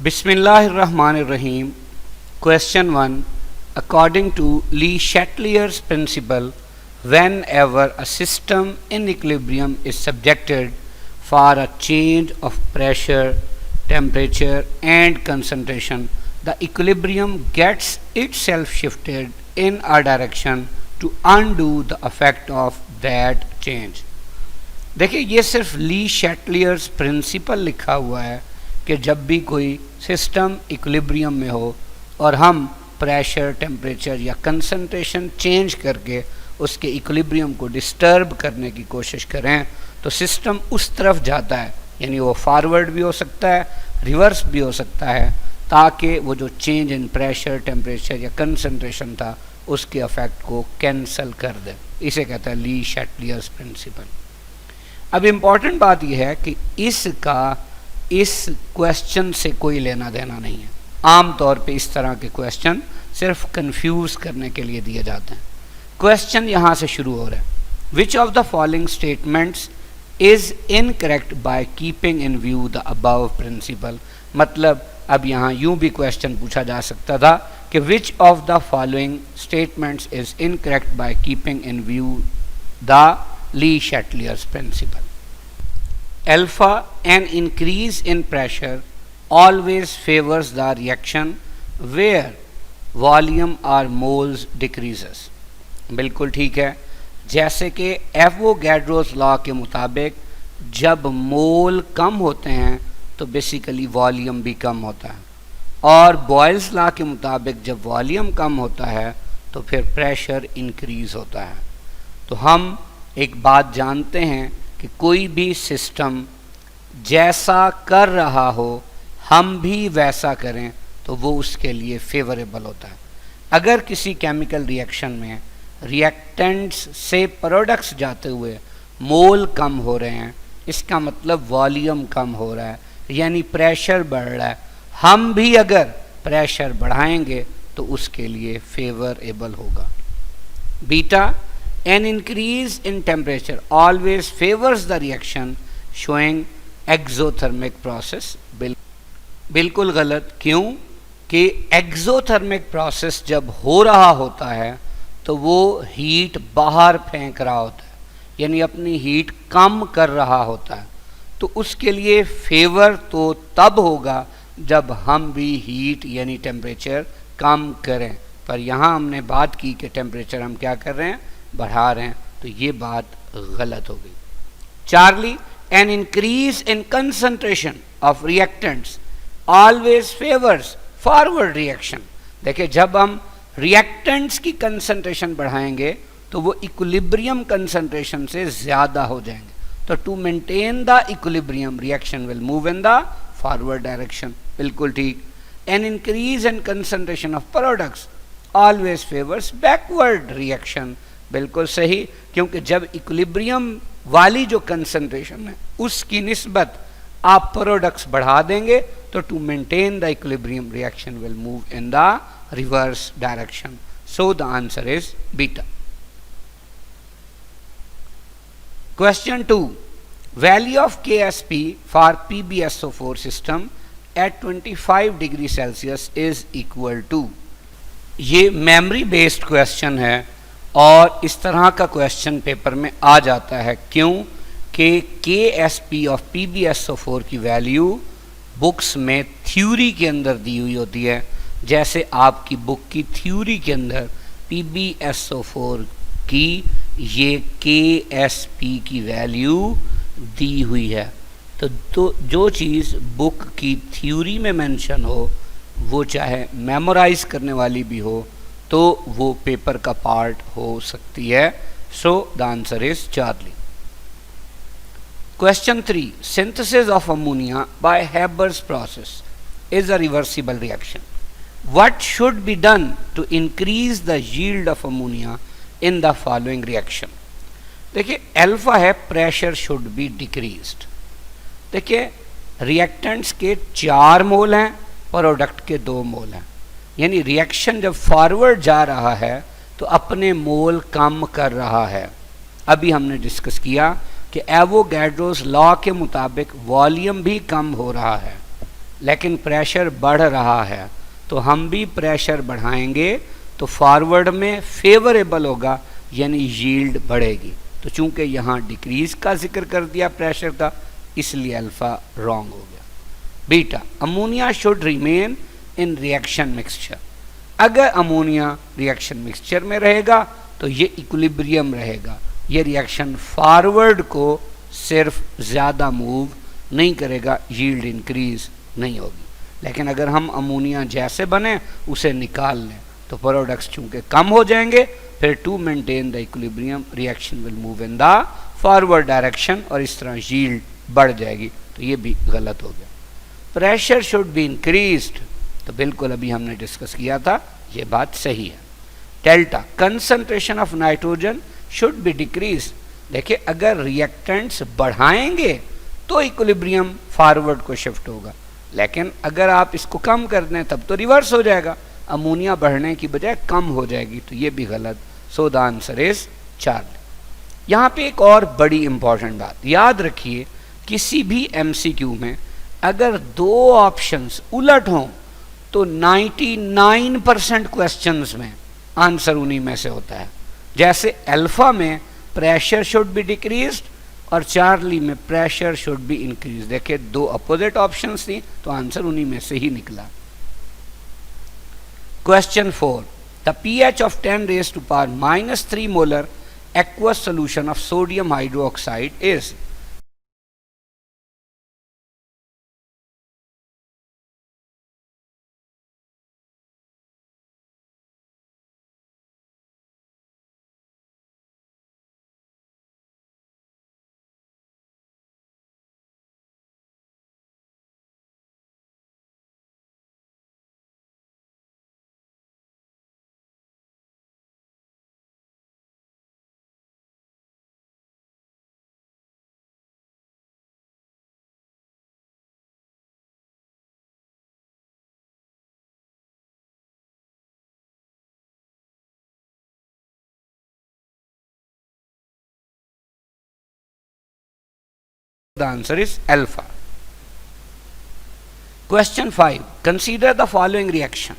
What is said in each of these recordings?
Bismillahirrahmanirrahim. Question 1. According to Le Chatelier's principle, whenever a system in equilibrium is subjected for a change of pressure, temperature and concentration, the equilibrium gets itself shifted in a direction to undo the effect of that change. देखिए ये सिर्फ ली शैटलियर्स principal लिखा हुआ है कि जब भी कोई सिस्टम इक्विलिब्रियम में हो और हम प्रेशर, टेम्परेचर या कंसंट्रेशन चेंज करके उसके इक्विलिब्रियम को डिस्टर्ब करने की कोशिश करें तो सिस्टम उस तरफ जाता है, यानी वो फॉरवर्ड भी हो सकता है, रिवर्स भी हो सकता है, ताकि वो जो चेंज इन प्रेशर, टेम्परेचर या कंसंट्रेशन था उसके अफेक्ट को कैंसिल कर दे। इसे कहता है ली शैटलियर्स प्रिंसिपल। अब इम्पॉर्टेंट बात यह है कि इसका इस क्वेश्चन से कोई लेना देना नहीं है। आम तौर पे इस तरह के क्वेश्चन सिर्फ कंफ्यूज करने के लिए दिए जाते हैं। क्वेश्चन यहाँ से शुरू हो रहा है, which of the following statements is incorrect by keeping in view the above principle. मतलब अब यहाँ यूं भी क्वेश्चन पूछा जा सकता था कि विच of the following statements is incorrect by keeping in view the Le Chatelier's principle. Alpha, an increase in pressure always favors the reaction where volume or moles decreases. बिल्कुल ठीक है। जैसे कि एवोगैड्रोस लॉ के मुताबिक जब मोल कम होते हैं तो बेसिकली वॉल्यूम भी कम होता है, और बॉयल्स लॉ के मुताबिक जब वॉल्यूम कम होता है तो फिर प्रेशर इंक्रीज होता है। तो हम एक बात जानते हैं कि कोई भी सिस्टम जैसा कर रहा हो हम भी वैसा करें तो वो उसके लिए फेवरेबल होता है। अगर किसी केमिकल रिएक्शन में रिएक्टेंट्स से प्रोडक्ट्स जाते हुए मोल कम हो रहे हैं, इसका मतलब वॉल्यूम कम हो रहा है, यानी प्रेशर बढ़ रहा है। हम भी अगर प्रेशर बढ़ाएंगे तो उसके लिए फेवरेबल होगा। Beta, an increase in temperature always favors the reaction showing exothermic process. बिल्कुल गलत। क्यों? कि एक्सोथर्मिक प्रोसेस जब हो रहा होता है तो वो हीट बाहर फेंक रहा होता है, यानी अपनी हीट कम कर रहा होता है। तो उसके लिए फेवर तो तब होगा जब हम भी हीट यानी टेम्परेचर कम करें, पर यहाँ हमने बात की कि टेम्परेचर हम क्या कर रहे हैं, बढ़ा रहे हैं, तो ये बात गलत हो गई। Charlie, N increase in concentration of reactants always favours forward reaction. देखिए जब हम रिएक्टेंट्स की कंसंट्रेशन बढ़ाएंगे तो वो इक्विलिब्रियम कंसंट्रेशन से ज़्यादा हो जाएंगे, तो to maintain the equilibrium reaction will move in the forward direction. बिल्कुल ठीक। An increase in concentration of products always favours backward reaction. बिल्कुल सही, क्योंकि जब इक्विलिब्रियम वाली जो कंसंट्रेशन है उसकी निस्बत आप प्रोडक्ट्स बढ़ा देंगे तो to maintain the equilibrium reaction will move in the reverse direction. So the answer is beta. Question 2. Value of KSP for PbSO4 system at 25 degree Celsius is equal to. ये memory based question है और इस तरह का question paper में आ जाता है। क्यों? कि KSP ऑफ PbSO4 की वैल्यू बुक्स में थ्योरी के अंदर दी हुई होती है। जैसे आपकी बुक की थ्योरी के अंदर PbSO4 की ये KSP की वैल्यू दी हुई है। तो जो चीज़ बुक की थ्योरी में मेंशन हो वो चाहे मेमोराइज करने वाली भी हो तो वो पेपर का पार्ट हो सकती है। So the answer is Charlie. Question 3. Synthesis of ammonia by Haber's process is a reversible reaction. What should be done to increase the yield of ammonia in the following reaction. देखिए alpha है pressure should be decreased. देखिए reactants के 4 mole हैं, product के 2 मोल हैं, यानी reaction जब forward जा रहा है तो अपने मोल कम कर रहा है। अभी हमने डिस्कस किया कि एवोगैड्रोस लॉ के मुताबिक वॉल्यूम भी कम हो रहा है, लेकिन प्रेशर बढ़ रहा है, तो हम भी प्रेशर बढ़ाएंगे तो फॉरवर्ड में फेवरेबल होगा, यानी यील्ड बढ़ेगी। तो चूंकि यहाँ डिक्रीज का जिक्र कर दिया प्रेशर का, इसलिए अल्फा रॉन्ग हो गया। Beta, ammonia should remain in reaction mixture. अगर अमोनिया रिएक्शन मिक्सचर में रहेगा तो ये इक्विलिब्रियम रहेगा, ये रिएक्शन फॉरवर्ड को सिर्फ ज़्यादा मूव नहीं करेगा, यील्ड इंक्रीज नहीं होगी। लेकिन अगर हम अमोनिया जैसे बने उसे निकाल लें तो प्रोडक्ट्स चूंकि कम हो जाएंगे, फिर to maintain the equilibrium reaction will move in the forward direction और इस तरह यील्ड बढ़ जाएगी। तो ये भी गलत हो गया। प्रेशर शुड बी इंक्रीज्ड, तो बिल्कुल अभी हमने डिस्कस किया था, ये बात सही है। Delta, concentration of nitrogen should be decrease. देखिए अगर रिएक्टेंट्स बढ़ाएंगे तो इक्विलिब्रियम फॉरवर्ड को शिफ्ट होगा, लेकिन अगर आप इसको कम कर दें तब तो रिवर्स हो जाएगा, अमोनिया बढ़ने की बजाय कम हो जाएगी। तो ये भी गलत। सो द आंसर इज 4। यहाँ पे एक और बड़ी इंपॉर्टेंट बात याद रखिए, किसी भी एमसीक्यू में अगर दो ऑप्शंस उलट हों तो 99% क्वेश्चंस में आंसर उन्हीं में से होता है। जैसे अल्फा में प्रेशर शुड बी डिक्रीज्ड और चार्ली में प्रेशर शुड बी इंक्रीज। देखिए दो अपोजिट ऑप्शंस थी तो आंसर उन्हीं में से ही निकला। Question 4, the pH of 10 raised to power -3 molar aqueous solution of sodium hydroxide is। The answer is alpha. Question 5, consider the following reaction।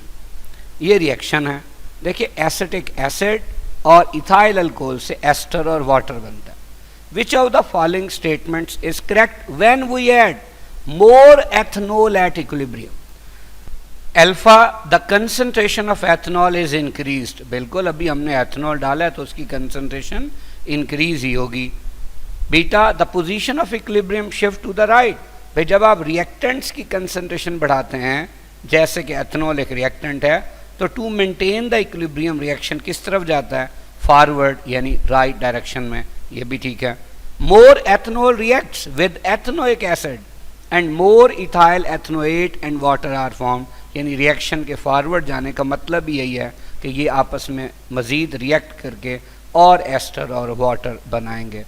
ये रिएक्शन है, देखिए एसिटिक एसिड और इथाइल अल्कोहल से एस्टर और वाटर बनता है। Which of the following statements is correct when we add more ethanol at equilibrium? Alpha, the concentration of ethanol is increased. बिल्कुल अभी हमने एथनॉल डाला है तो उसकी कंसंट्रेशन इंक्रीज ही होगी। Beta, the position of equilibrium shift to the right. भाई जब आप रिएक्टेंट्स की कंसंट्रेशन बढ़ाते हैं, जैसे कि एथनॉल एक रिएक्टेंट है, तो to maintain the equilibrium reaction किस तरफ जाता है? फॉरवर्ड, यानी राइट डायरेक्शन में। ये भी ठीक है। More ethanol reacts with ethanoic acid and more ethyl ethanoate and water are form, यानी रिएक्शन के फॉरवर्ड जाने का मतलब ही यही है कि ये आपस में मज़ीद रिएक्ट करके और एस्टर और वाटर बनाएंगे।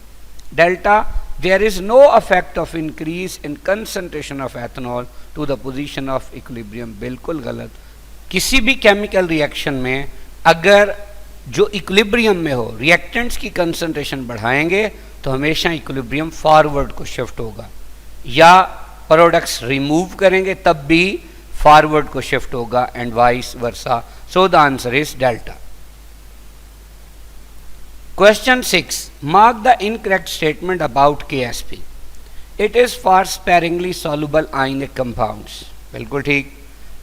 Delta, there is no affect of increase in concentration of ethanol to the position of equilibrium. बिल्कुल गलत। किसी भी केमिकल रिएक्शन में अगर जो इक्विलिब्रियम में हो रिएक्टेंट्स की कंसंट्रेशन बढ़ाएंगे तो हमेशा इक्विलिब्रियम फॉरवर्ड को शिफ्ट होगा, या प्रोडक्ट्स रिमूव करेंगे तब भी फॉरवर्ड को शिफ्ट होगा, and vice versa. So the answer is delta. Question 6, mark the incorrect statement about KSP. It is for sparingly soluble ionic compounds. बिल्कुल ठीक।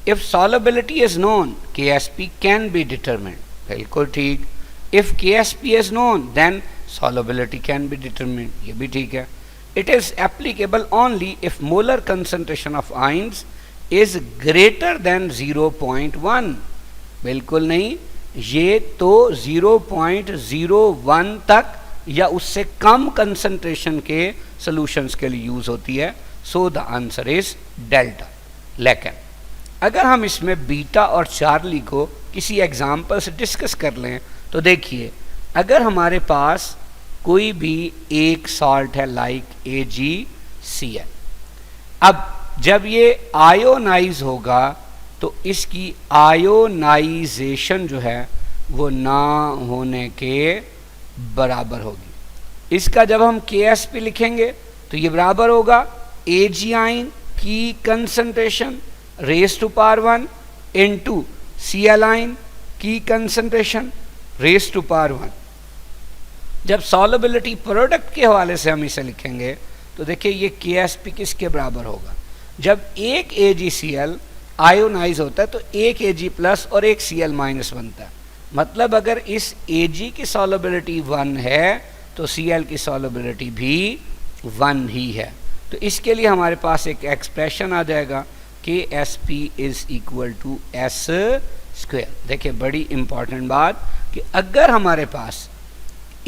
If solubility is known, KSP can be determined. बिल्कुल ठीक। If KSP is known, then solubility can be determined. ये भी ठीक है। It is applicable only if molar concentration of ions is greater than 0.1. बिल्कुल नहीं, ये तो 0.01 तक या उससे कम कंसंट्रेशन के सॉल्यूशंस के लिए यूज होती है। So the answer is delta. लेकिन अगर हम इसमें बीटा और चार्ली को किसी एग्जाम्पल से डिस्कस कर लें तो देखिए, अगर हमारे पास कोई भी एक सॉल्ट है लाइक AgCl, अब जब ये आयोनाइज होगा तो इसकी आयोनाइजेशन जो है वो ना होने के बराबर होगी। इसका जब हम KSP लिखेंगे तो ये बराबर होगा Ag आइन की concentration raise to power 1 into Cl की कंसंट्रेशन रेज टू पावर 1। जब सॉल्युबिलिटी प्रोडक्ट के हवाले से हम इसे लिखेंगे तो देखिए ये Ksp किसके बराबर होगा, जब एक AgCl आयोनाइज होता है तो एक Ag प्लस और एक Cl माइनस बनता है। मतलब अगर इस Ag की सॉल्युबिलिटी 1 है तो Cl की सॉल्युबिलिटी भी 1 ही है। तो इसके लिए हमारे पास एक एक्सप्रेशन आ जाएगा Ksp is equal to S square. देखिए बड़ी इंपॉर्टेंट बात कि अगर हमारे पास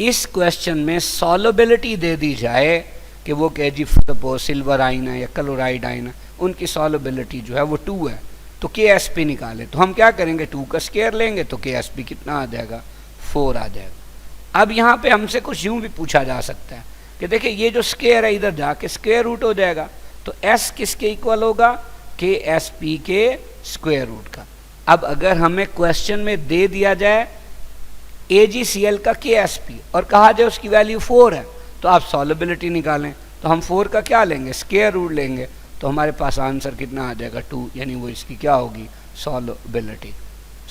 इस क्वेश्चन में सॉल्युबिलिटी दे दी जाए कि वो Kg सपोज सिल्वर आइन है या क्लोराइड आइन है, उनकी सॉल्युबिलिटी जो है वो 2 है, तो Ksp निकालें तो हम क्या करेंगे, 2 का स्क्वायर लेंगे तो Ksp कितना आ जाएगा, 4 आ जाएगा। अब यहाँ पे हमसे कुछ यूं भी पूछा जा सकता है कि देखिए ये जो स्क्वायर है इधर जाके स्क्वायर रूट हो जाएगा, तो S किसके इक्वल होगा, Ksp के स्क्वायर रूट का। अब अगर हमें क्वेश्चन में दे दिया जाए AgCl का Ksp और कहा जाए उसकी वैल्यू 4 है, तो आप सॉल्युबिलिटी निकालें तो हम 4 का क्या लेंगे, स्क्वायर रूट लेंगे, तो हमारे पास आंसर कितना आ जाएगा 2, यानी वो इसकी क्या होगी, solubility.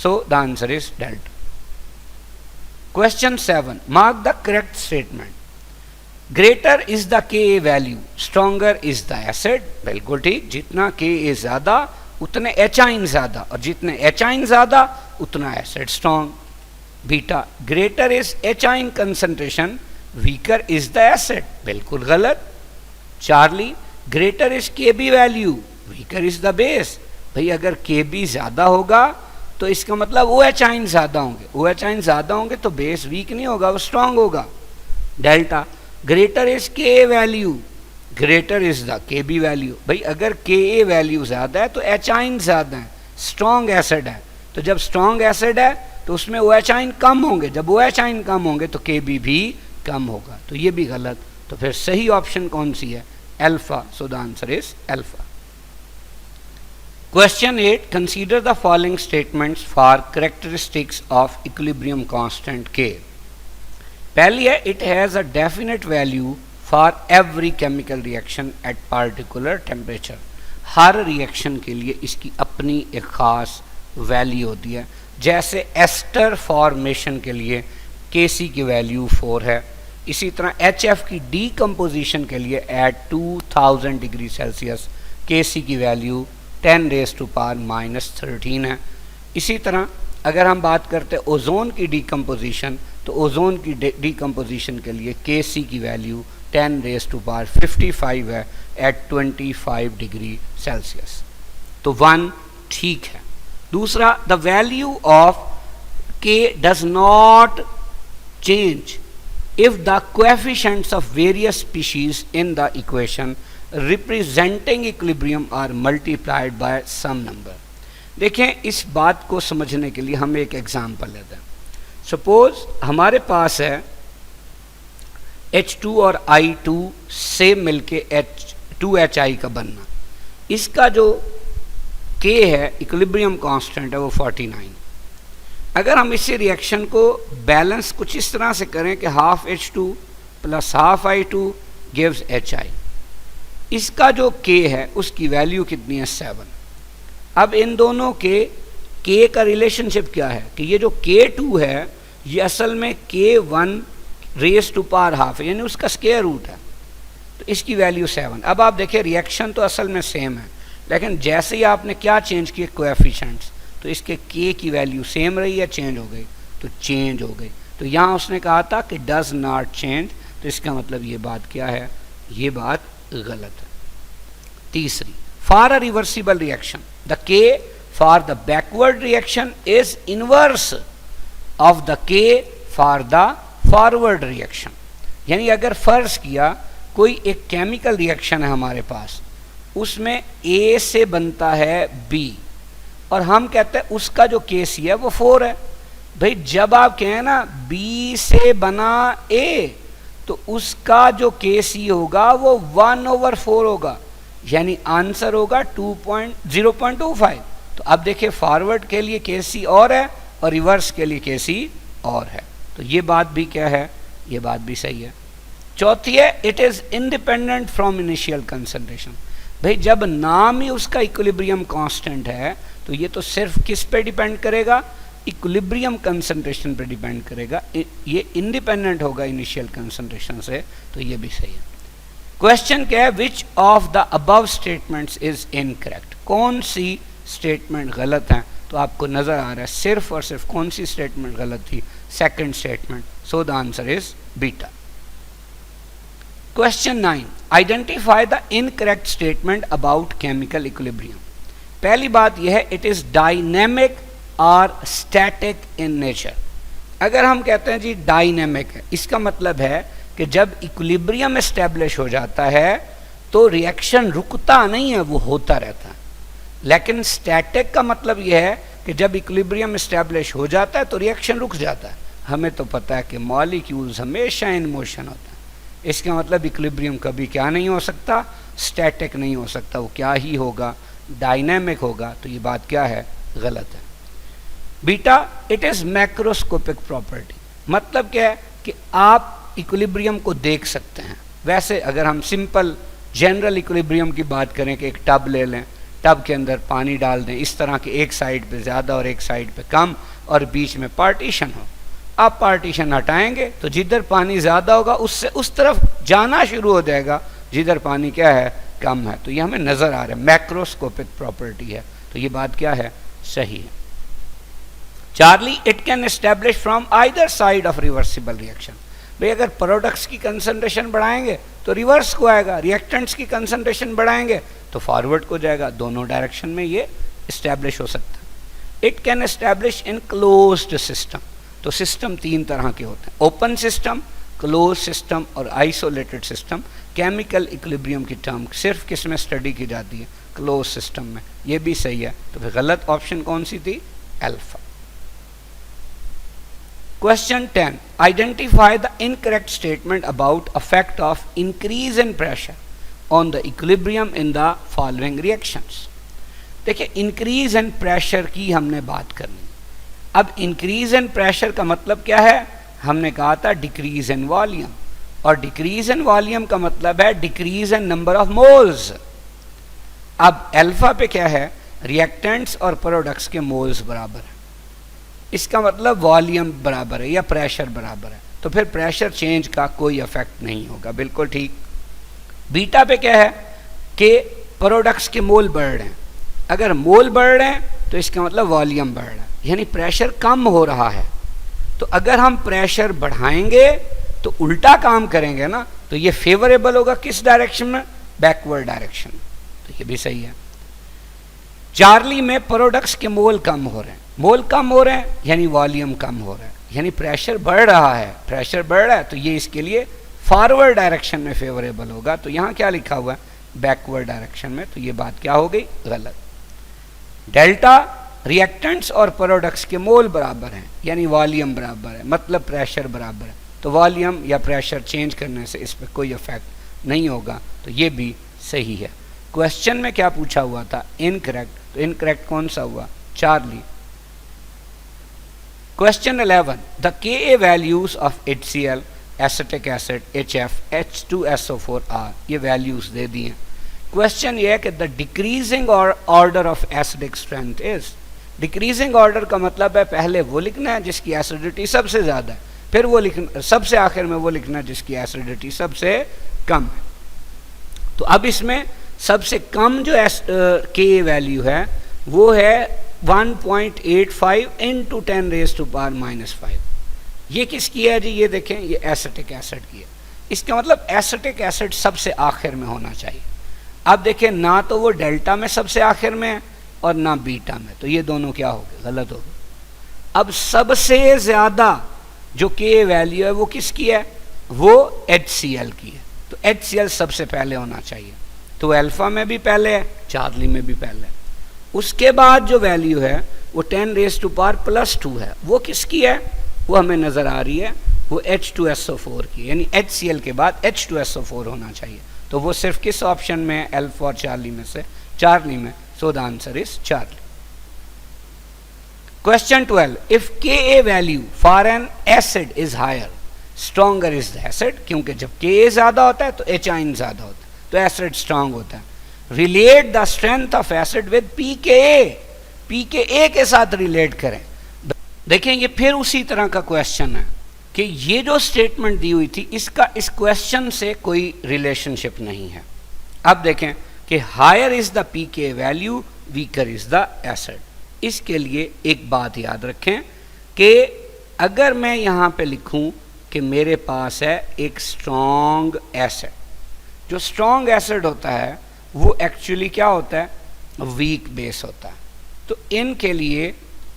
So the answer is delta. Question 7, mark the correct statement. Greater is the Ka value, stronger is the acid. बिल्कुल ठीक, जितना Ka ज्यादा उतने एचाइन ज्यादा, और जितने एचाइन ज्यादा उतना acid strong. Beta, greater is H ion concentration, weaker is the acid. बिल्कुल गलत। Charlie, greater is Kb value, weaker is the base. भाई अगर Kb ज्यादा होगा तो इसका मतलब OH आइन ज्यादा होंगे, OH आइन ज्यादा होंगे तो बेस वीक नहीं होगा, वो स्ट्रांग होगा। Delta, greater is Ka value, greater is the Kb value. भाई अगर Ka वैल्यू ज्यादा है तो H आइन ज्यादा है, स्ट्रॉन्ग एसिड है, तो जब स्ट्रॉन्ग एसिड है तो उसमें OH आइन कम होंगे, जब OH आइन कम होंगे तो Kb भी कम होगा, तो ये भी गलत। तो फिर सही ऑप्शन कौन सी है, alpha. So the answer is alpha. Question 8, consider the following statements for characteristics of equilibrium constant K. पहली है, it has a definite value for every chemical reaction at particular temperature. Her reaction के लिए इसकी अपनी एक खास value होती है। जैसे एस्टर फॉर्मेशन के लिए Kc की वैल्यू 4 है, इसी तरह HF की डीकम्पोजिशन के लिए एट 2000 डिग्री सेल्सियस Kc की वैल्यू 10 रेज़ टू पावर -13 है। इसी तरह अगर हम बात करते हैं ओजोन की डीकम्पोजिशन, तो ओजोन की डीकम्पोजिशन के लिए Kc की वैल्यू 10 रेज़ टू पावर 55 है एट 25 डिग्री सेल्सियस। तो 1 ठीक है। दूसरा, the value of K does not change if the coefficients of various species in the equation representing equilibrium are multiplied by some number. देखें, इस बात को समझने के लिए हम एक एग्जांपल लेते हैं। सपोज हमारे पास है H2 और I2 से मिलके H2HI का बनना, इसका जो K है इक्विलिब्रियम कांस्टेंट है वो 49। अगर हम इसी रिएक्शन को बैलेंस कुछ इस तरह से करें कि half H2 plus half I2 gives HI, इसका जो K है उसकी वैल्यू कितनी है, 7। अब इन दोनों के K का रिलेशनशिप क्या है कि ये जो K2 है ये असल में K1 rays to power half है, यानी उसका स्क्वायर रूट है, तो इसकी वैल्यू 7। अब आप देखिए रिएक्शन तो असल में सेम है, लेकिन जैसे ही आपने क्या चेंज किए, कोएफिशिएंट्स, तो इसके K की वैल्यू सेम रही है, चेंज हो गई, तो चेंज हो गई। तो यहाँ उसने कहा था कि डज नॉट चेंज, तो इसका मतलब ये बात क्या है, ये बात गलत है। तीसरी, for a reversible reaction the K for the backward reaction is inverse of the K for the forward reaction. यानी अगर फर्ज किया कोई एक केमिकल रिएक्शन है हमारे पास, उसमें A से बनता है B और हम कहते हैं उसका जो Kc है वो 4 है। भाई जब आप कहें ना B से बना A, तो उसका जो Kc होगा वो 1/4 होगा, यानी आंसर होगा 0.25। तो अब देखिए फॉरवर्ड के लिए Kc और है और रिवर्स के लिए Kc और है, तो ये बात भी क्या है, ये बात भी सही है। चौथी है, it is independent from initial concentration. भाई जब नाम ही उसका इक्विलिब्रियम कांस्टेंट है तो ये तो सिर्फ किस पे डिपेंड करेगा, इक्विलिब्रियम कंसंट्रेशन पे डिपेंड करेगा, ये इंडिपेंडेंट होगा इनिशियल कंसंट्रेशन से, तो ये भी सही है। क्वेश्चन क्या है, which of the above statements is incorrect, कौन सी स्टेटमेंट गलत है, तो आपको नजर आ रहा है सिर्फ और सिर्फ कौन सी स्टेटमेंट गलत थी, second statement, so the answer is beta. Question 9, identify the incorrect statement about chemical equilibrium. पहली बात यह है, इट इज डायनेमिक और स्टैटिक इन नेचर। अगर हम कहते हैं जी डायनेमिक है, इसका मतलब है कि जब इक्विलिब्रियम एस्टेब्लिश हो जाता है तो रिएक्शन रुकता नहीं है, वो होता रहता है। लेकिन स्टैटिक का मतलब यह है कि जब इक्विलिब्रियम एस्टेब्लिश हो जाता है तो रिएक्शन रुक जाता है। हमें तो पता है कि मॉलिक्यूल्स हमेशा इन मोशन होता है, इसका मतलब इक्विलिब्रियम कभी क्या नहीं हो सकता, स्टैटिक नहीं हो सकता, वो क्या ही होगा, डायनेमिक होगा। तो ये बात क्या है, गलत है। Beta, it is macroscopic property, मतलब क्या है कि आप इक्विलिब्रियम को देख सकते हैं। वैसे अगर हम सिंपल जनरल इक्विलिब्रियम की बात करें कि एक टब ले लें, टब के अंदर पानी डाल दें, इस तरह के एक साइड पे ज़्यादा और एक साइड पे कम और बीच में पार्टीशन हो, आप पार्टीशन हटाएंगे तो जिधर पानी ज़्यादा होगा उससे उस तरफ जाना शुरू हो जाएगा जिधर पानी क्या है, कम है। तो ये हमें नज़र आ रहा है, मैक्रोस्कोपिक प्रॉपर्टी है, तो ये बात क्या है, सही है। Charlie, it can establish from either side of reversible reaction. भाई अगर प्रोडक्ट्स की कंसंट्रेशन बढ़ाएंगे तो रिवर्स को आएगा, रिएक्टेंट्स की कंसंट्रेशन बढ़ाएंगे तो फॉरवर्ड को जाएगा, दोनों डायरेक्शन में ये एस्टेब्लिश हो सकता है। It can establish in closed system, तो सिस्टम तीन तरह के होते हैं, ओपन सिस्टम, क्लोज सिस्टम और आइसोलेटेड सिस्टम। केमिकल इक्विलिब्रियम की टर्म सिर्फ किस में स्टडी की जाती है, क्लोज सिस्टम में, ये भी सही है। तो फिर गलत ऑप्शन कौन सी थी, alpha. Question 10, identify the incorrect statement about effect of increase in pressure on the equilibrium in the following reactions। देखिए इंक्रीज इन प्रेशर की हमने बात करनी। अब इंक्रीज इन प्रेशर का मतलब क्या है, हमने कहा था डिक्रीज इन वॉल्यूम, और डिक्रीज इन वॉल्यूम का मतलब है decrease in number of moles. अब अल्फा पे क्या है, रिएक्टेंट्स और प्रोडक्ट्स के मोल्स बराबर है, इसका मतलब वॉल्यूम बराबर है या प्रेशर बराबर है, तो फिर प्रेशर चेंज का कोई इफेक्ट नहीं होगा, बिल्कुल ठीक। बीटा पे क्या है कि प्रोडक्ट्स के मोल बढ़ रहे हैं, अगर मोल बढ़ रहे हैं तो इसका मतलब वॉल्यूम बढ़ रहा है, यानी प्रेशर कम हो रहा है। तो अगर हम प्रेशर बढ़ाएंगे तो उल्टा काम करेंगे ना, तो ये फेवरेबल होगा किस डायरेक्शन में, बैकवर्ड डायरेक्शन में, तो ये भी सही है। चार्ली में प्रोडक्ट्स के मोल कम हो रहे हैं, मोल कम हो रहे हैं यानी वॉल्यूम कम हो रहा है, यानी प्रेशर बढ़ रहा है, प्रेशर बढ़ रहा है, तो ये इसके लिए फॉरवर्ड डायरेक्शन में फेवरेबल होगा। तो यहाँ क्या लिखा हुआ है, बैकवर्ड डायरेक्शन में, तो ये बात क्या हो गई, गलत। डेल्टा, रिएक्टेंट्स और प्रोडक्ट्स के मोल बराबर हैं यानी वॉल्यूम बराबर है, मतलब प्रेशर बराबर है, तो वॉल्यूम या प्रेशर चेंज करने से इस पर कोई इफेक्ट नहीं होगा, तो ये भी सही है। क्वेश्चन में क्या पूछा हुआ था, इनकरेक्ट, तो इनकरेक्ट कौन सा हुआ, Charlie. Question 11, the Ka values of HCl, acetic acid, HF, H2SO4 R, ये values दे दिए। क्वेश्चन ये है कि the decreasing order of acidic strength is, decreasing order का मतलब है पहले वो लिखना है जिसकी एसिडिटी सबसे ज़्यादा है, फिर वो लिखना, सबसे आखिर में वो लिखना है जिसकी एसिडिटी सबसे कम है। तो अब इसमें सबसे कम जो Ka वैल्यू है वो है 1.85 इंटू 10 रेज़ टू पावर -5। ये किसकी है जी, ये देखें, ये एसिटिक एसिड की है, इसका मतलब एसिटिक एसिड सबसे आखिर में होना चाहिए। अब देखें, ना तो वो डेल्टा में सबसे आखिर में है और ना बीटा में, तो ये दोनों क्या हो गए, गलत हो गए। अब सबसे ज़्यादा जो के वैल्यू है वो किसकी है, वो HCl की है, तो HCl सबसे पहले होना चाहिए, तो अल्फा में भी पहले है, चार्ली में भी पहले है। उसके बाद जो वैल्यू है वो 10 रेज़ टू पावर +2 है, वो किसकी है, वो हमें नज़र आ रही है, वो H2SO4 की, यानी HCl के बाद H2SO4 होना चाहिए, तो वो सिर्फ किस ऑप्शन में है, अल्फा और चार्ली में से, चार्ली में, so the answer is Charlie. Question 12, if Ka value for an acid is higher stronger is the acid, क्योंकि जब Ka ज़्यादा होता है तो एचाइन ज़्यादा होता है, तो एसिड स्ट्रांग होता है। Relate the strength of acid with pKa, pKa के साथ रिलेट करें। देखें ये फिर उसी तरह का क्वेश्चन है कि ये जो स्टेटमेंट दी हुई थी इसका इस क्वेश्चन से कोई रिलेशनशिप नहीं है। अब देखें कि higher is the pKa value, weaker is the acid. इसके लिए एक बात याद रखें कि अगर मैं यहाँ पे लिखूं कि मेरे पास है एक स्ट्रॉन्ग एसिड, जो स्ट्रॉन्ग एसिड होता है वो एक्चुअली क्या होता है, वीक बेस होता है। तो इनके लिए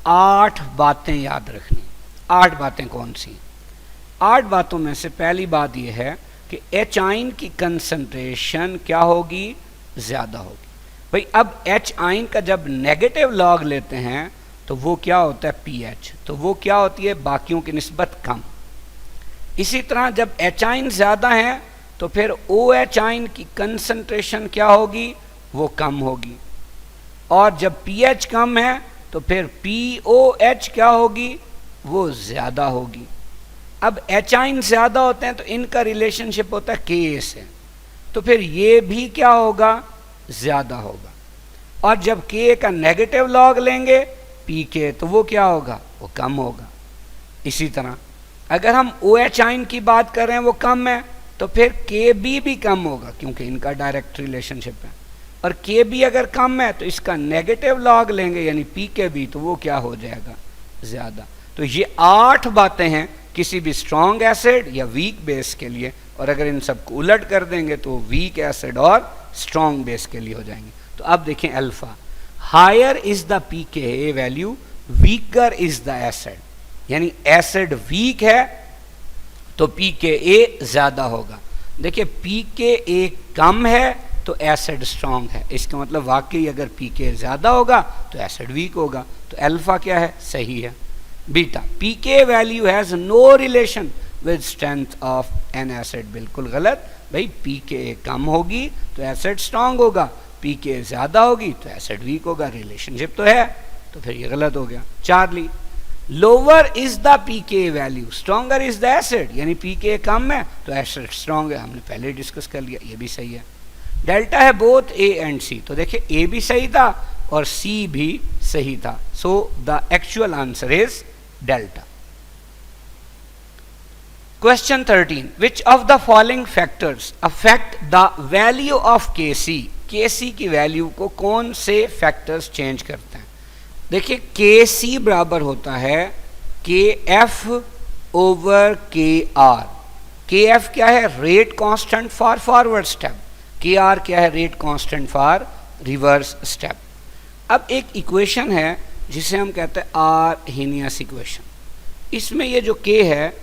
8 बातें याद रखनी। 8 बातें कौन सी? 8 बातों में से पहली बात यह है कि एच आइन की कंसंट्रेशन क्या होगी, ज़्यादा होगी। भाई अब एच आइन का जब नेगेटिव लॉग लेते हैं तो वो क्या होता है, पीएच, तो वो क्या होती है, बाकियों की निस्बत कम। इसी तरह जब एच आइन ज़्यादा है तो फिर ओ एच आइन की कंसंट्रेशन क्या होगी, वो कम होगी। और जब पीएच कम है तो फिर पीओएच क्या होगी, वो ज़्यादा होगी। अब एच आइन ज़्यादा होते हैं तो इनका रिलेशनशिप होता है के से, तो फिर ये भी क्या होगा, ज़्यादा होगा। और जब के का नेगेटिव लॉग लेंगे पी के, तो वो क्या होगा, वो कम होगा। इसी तरह अगर हम ओ एच आइन की बात कर रहे हैं वो कम है तो फिर के बी भी कम होगा क्योंकि इनका डायरेक्ट रिलेशनशिप है। और के बी अगर कम है तो इसका नेगेटिव लॉग लेंगे यानी पी के बी, तो वो क्या हो जाएगा, ज़्यादा। तो ये 8 बातें हैं किसी भी स्ट्रॉन्ग एसिड या वीक बेस के लिए, और अगर इन सबको उलट कर देंगे तो वीक एसिड और स्ट्रॉन्ग बेस के लिए हो जाएंगे। तो अब देखें alpha, higher is the pKa value, weaker is the acid, यानी एसिड वीक है तो pKa ज़्यादा होगा। देखिए pKa कम है तो एसिड स्ट्रॉन्ग है, इसका मतलब वाकई अगर pKa ज़्यादा होगा तो एसिड वीक होगा। तो अल्फा क्या है, सही है। Beta, pKa value has no relation with strength of an acid, बिल्कुल गलत। भाई pKa कम होगी तो एसिड स्ट्रॉन्ग होगा, pKa ज़्यादा होगी तो एसिड वीक होगा, रिलेशनशिप तो है, तो फिर ये गलत हो गया। Charlie, lower is the pKa value, stronger is the acid, यानी pKa कम है तो एसिड स्ट्रॉन्ग है, हमने पहले डिस्कस कर लिया, ये भी सही है। डेल्टा है बोथ ए एंड सी, तो देखिए ए भी सही था और सी भी सही था। So the actual answer is delta. Question 13, which of the following factors affect the value of Kc, Kc की वैल्यू को कौन से फैक्टर्स चेंज करते हैं? देखिए Kc बराबर होता है Kf ओवर Kr। Kf क्या है, rate constant for forward step, Kr क्या है, rate constant for reverse step. अब एक इक्वेशन है जिसे हम कहते हैं आर्हेनियस इक्वेशन। इसमें ये जो K है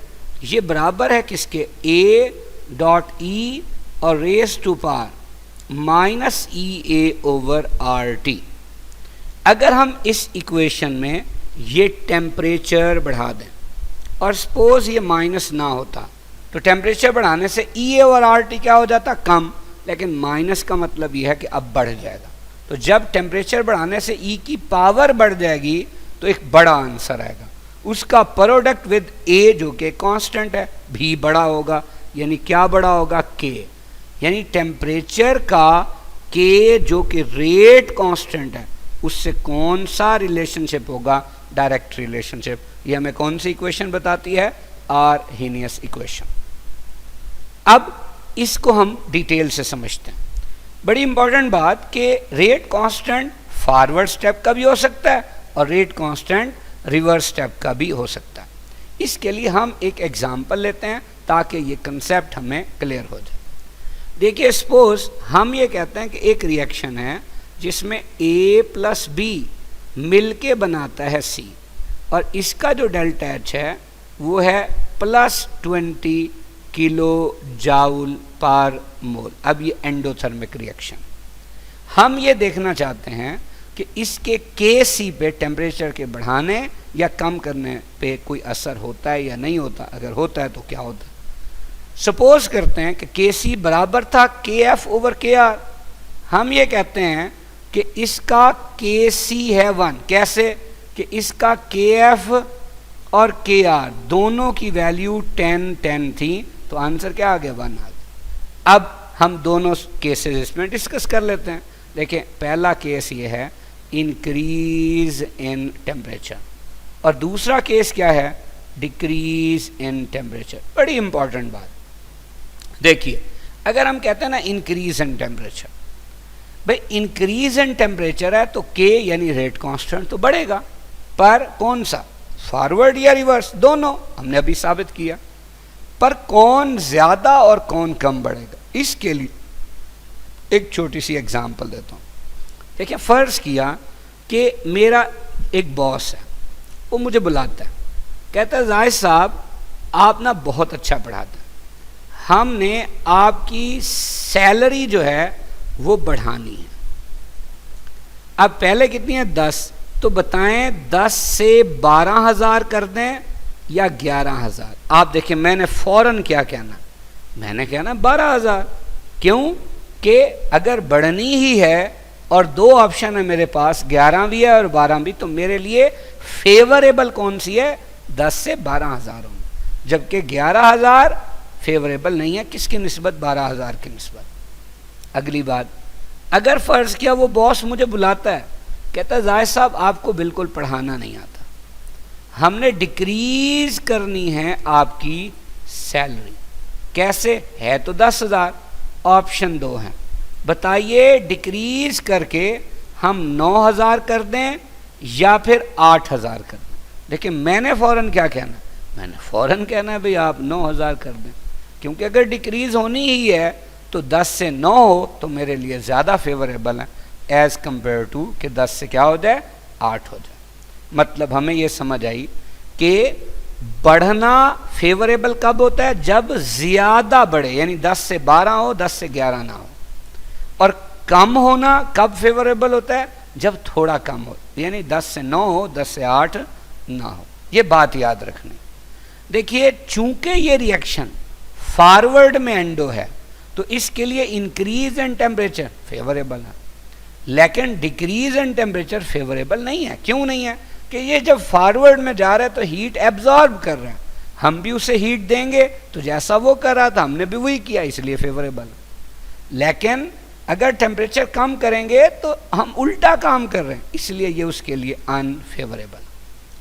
ये बराबर है किसके, A डॉट E और raise to power minus EA over RT। अगर हम इस इक्वेशन में ये टेम्परेचर बढ़ा दें और सपोज ये माइनस ना होता तो टेम्परेचर बढ़ाने से EA ओवर RT क्या हो जाता, कम, लेकिन माइनस का मतलब यह है कि अब बढ़ जाएगा। तो जब टेम्परेचर बढ़ाने से E की पावर बढ़ जाएगी तो एक बड़ा आंसर आएगा, उसका प्रोडक्ट विद A जो कि कांस्टेंट है भी बड़ा होगा, यानी क्या बड़ा होगा, K, यानी टेम्परेचर का K जो कि रेट कांस्टेंट है उससे कौन सा रिलेशनशिप होगा, डायरेक्ट रिलेशनशिप। ये हमें कौन सी इक्वेशन बताती है, आर्हेनियस इक्वेशन। अब इसको हम डिटेल से समझते हैं। बड़ी इंपॉर्टेंट बात कि रेट कांस्टेंट फॉरवर्ड स्टेप का भी हो सकता है और रेट कांस्टेंट रिवर्स स्टेप का भी हो सकता है। इसके लिए हम एक एग्जांपल लेते हैं ताकि ये कंसेप्ट हमें क्लियर हो जाए। देखिए सपोज हम ये कहते हैं कि एक रिएक्शन है जिसमें A प्लस B मिलके बनाता है C, और इसका जो डेल्टा H है वो है +20 किलो जाउल पर मोल। अब ये एंडोथर्मिक रिएक्शन, हम ये देखना चाहते हैं कि इसके Kc पे टेम्परेचर के बढ़ाने या कम करने पे कोई असर होता है या नहीं होता, अगर होता है तो क्या होता है। सपोज करते हैं कि Kc बराबर था Kf ओवर Kr। हम ये कहते हैं कि इसका Kc है 1, कैसे कि इसका Kf और Kr दोनों की वैल्यू 10 थी, तो आंसर क्या आ गया, 1 आ गया। अब हम दोनों केसेस इसमें डिस्कस कर लेते हैं। देखिए पहला केस ये है इंक्रीज इन टेम्परेचर, और दूसरा केस क्या है, डिक्रीज इन टेम्परेचर। बड़ी इंपॉर्टेंट बात, देखिए अगर हम कहते हैं ना इंक्रीज इन टेम्परेचर, भाई इंक्रीज इन टेम्परेचर है तो के यानी रेट कांस्टेंट तो बढ़ेगा, पर कौन सा, फॉरवर्ड या रिवर्स, दोनों हमने अभी साबित किया, पर कौन ज्यादा और कौन कम बढ़ेगा। इसके लिए एक छोटी सी एग्जांपल देता हूं। देखिए फर्ज किया कि मेरा एक बॉस है, वो मुझे बुलाता है, कहता है जाहिद साहब आप ना बहुत अच्छा पढ़ाते हैं, हमने आपकी सैलरी जो है वो बढ़ानी है। अब पहले कितनी है, 10, तो बताएं 10 से 12,000 कर दें या 11,000। आप देखिए मैंने फौरन क्या कहना, मैंने कहना 12,000। क्यों कि अगर बढ़नी ही है और दो ऑप्शन है मेरे पास, 11 भी है और 12 भी, तो मेरे लिए फेवरेबल कौन सी है, 10 से 12,000 होंगे, जबकि 11,000 फेवरेबल नहीं है, किसकी निस्बत, 12,000 की निस्बत। अगली बात, अगर फर्ज किया वो बॉस मुझे बुलाता है, कहता है जाहिद साहब आपको बिल्कुल पढ़ाना नहीं आता, हमने डिक्रीज करनी है आपकी सैलरी, कैसे है तो 10,000, ऑप्शन 2 है, बताइए डिक्रीज करके हम 9,000 कर दें या फिर 8,000 कर दें। देखिए मैंने फौरन क्या कहना, मैंने फौरन कहना है भाई आप 9,000 कर दें, क्योंकि अगर डिक्रीज होनी ही है तो 10 से 9 हो तो मेरे लिए ज़्यादा फेवरेबल है एज़ कंपेयर टू कि 10 से क्या हो जाए, 8 हो जाए। मतलब हमें ये समझ आई कि बढ़ना फेवरेबल कब होता है, जब ज़्यादा बढ़े, यानी 10 से 12 हो, 10 से 11 ना हो, और कम होना कब फेवरेबल होता है, जब थोड़ा कम हो, यानी 10 से 9 हो, 10 से 8 ना हो। ये बात याद रखनी। देखिए चूंकि ये रिएक्शन फॉरवर्ड में एंडो है तो इसके लिए इंक्रीज इन टेम्परेचर फेवरेबल है, लेकिन डिक्रीज इन टेम्परेचर फेवरेबल नहीं है। क्यों नहीं है कि ये जब फॉरवर्ड में जा रहा है तो हीट एब्जॉर्ब कर रहे हैं, हम भी उसे हीट देंगे तो जैसा वो कर रहा था हमने भी वही किया, इसलिए फेवरेबल। लेकिन अगर टेम्परेचर कम करेंगे तो हम उल्टा काम कर रहे हैं, इसलिए ये उसके लिए अनफेवरेबल।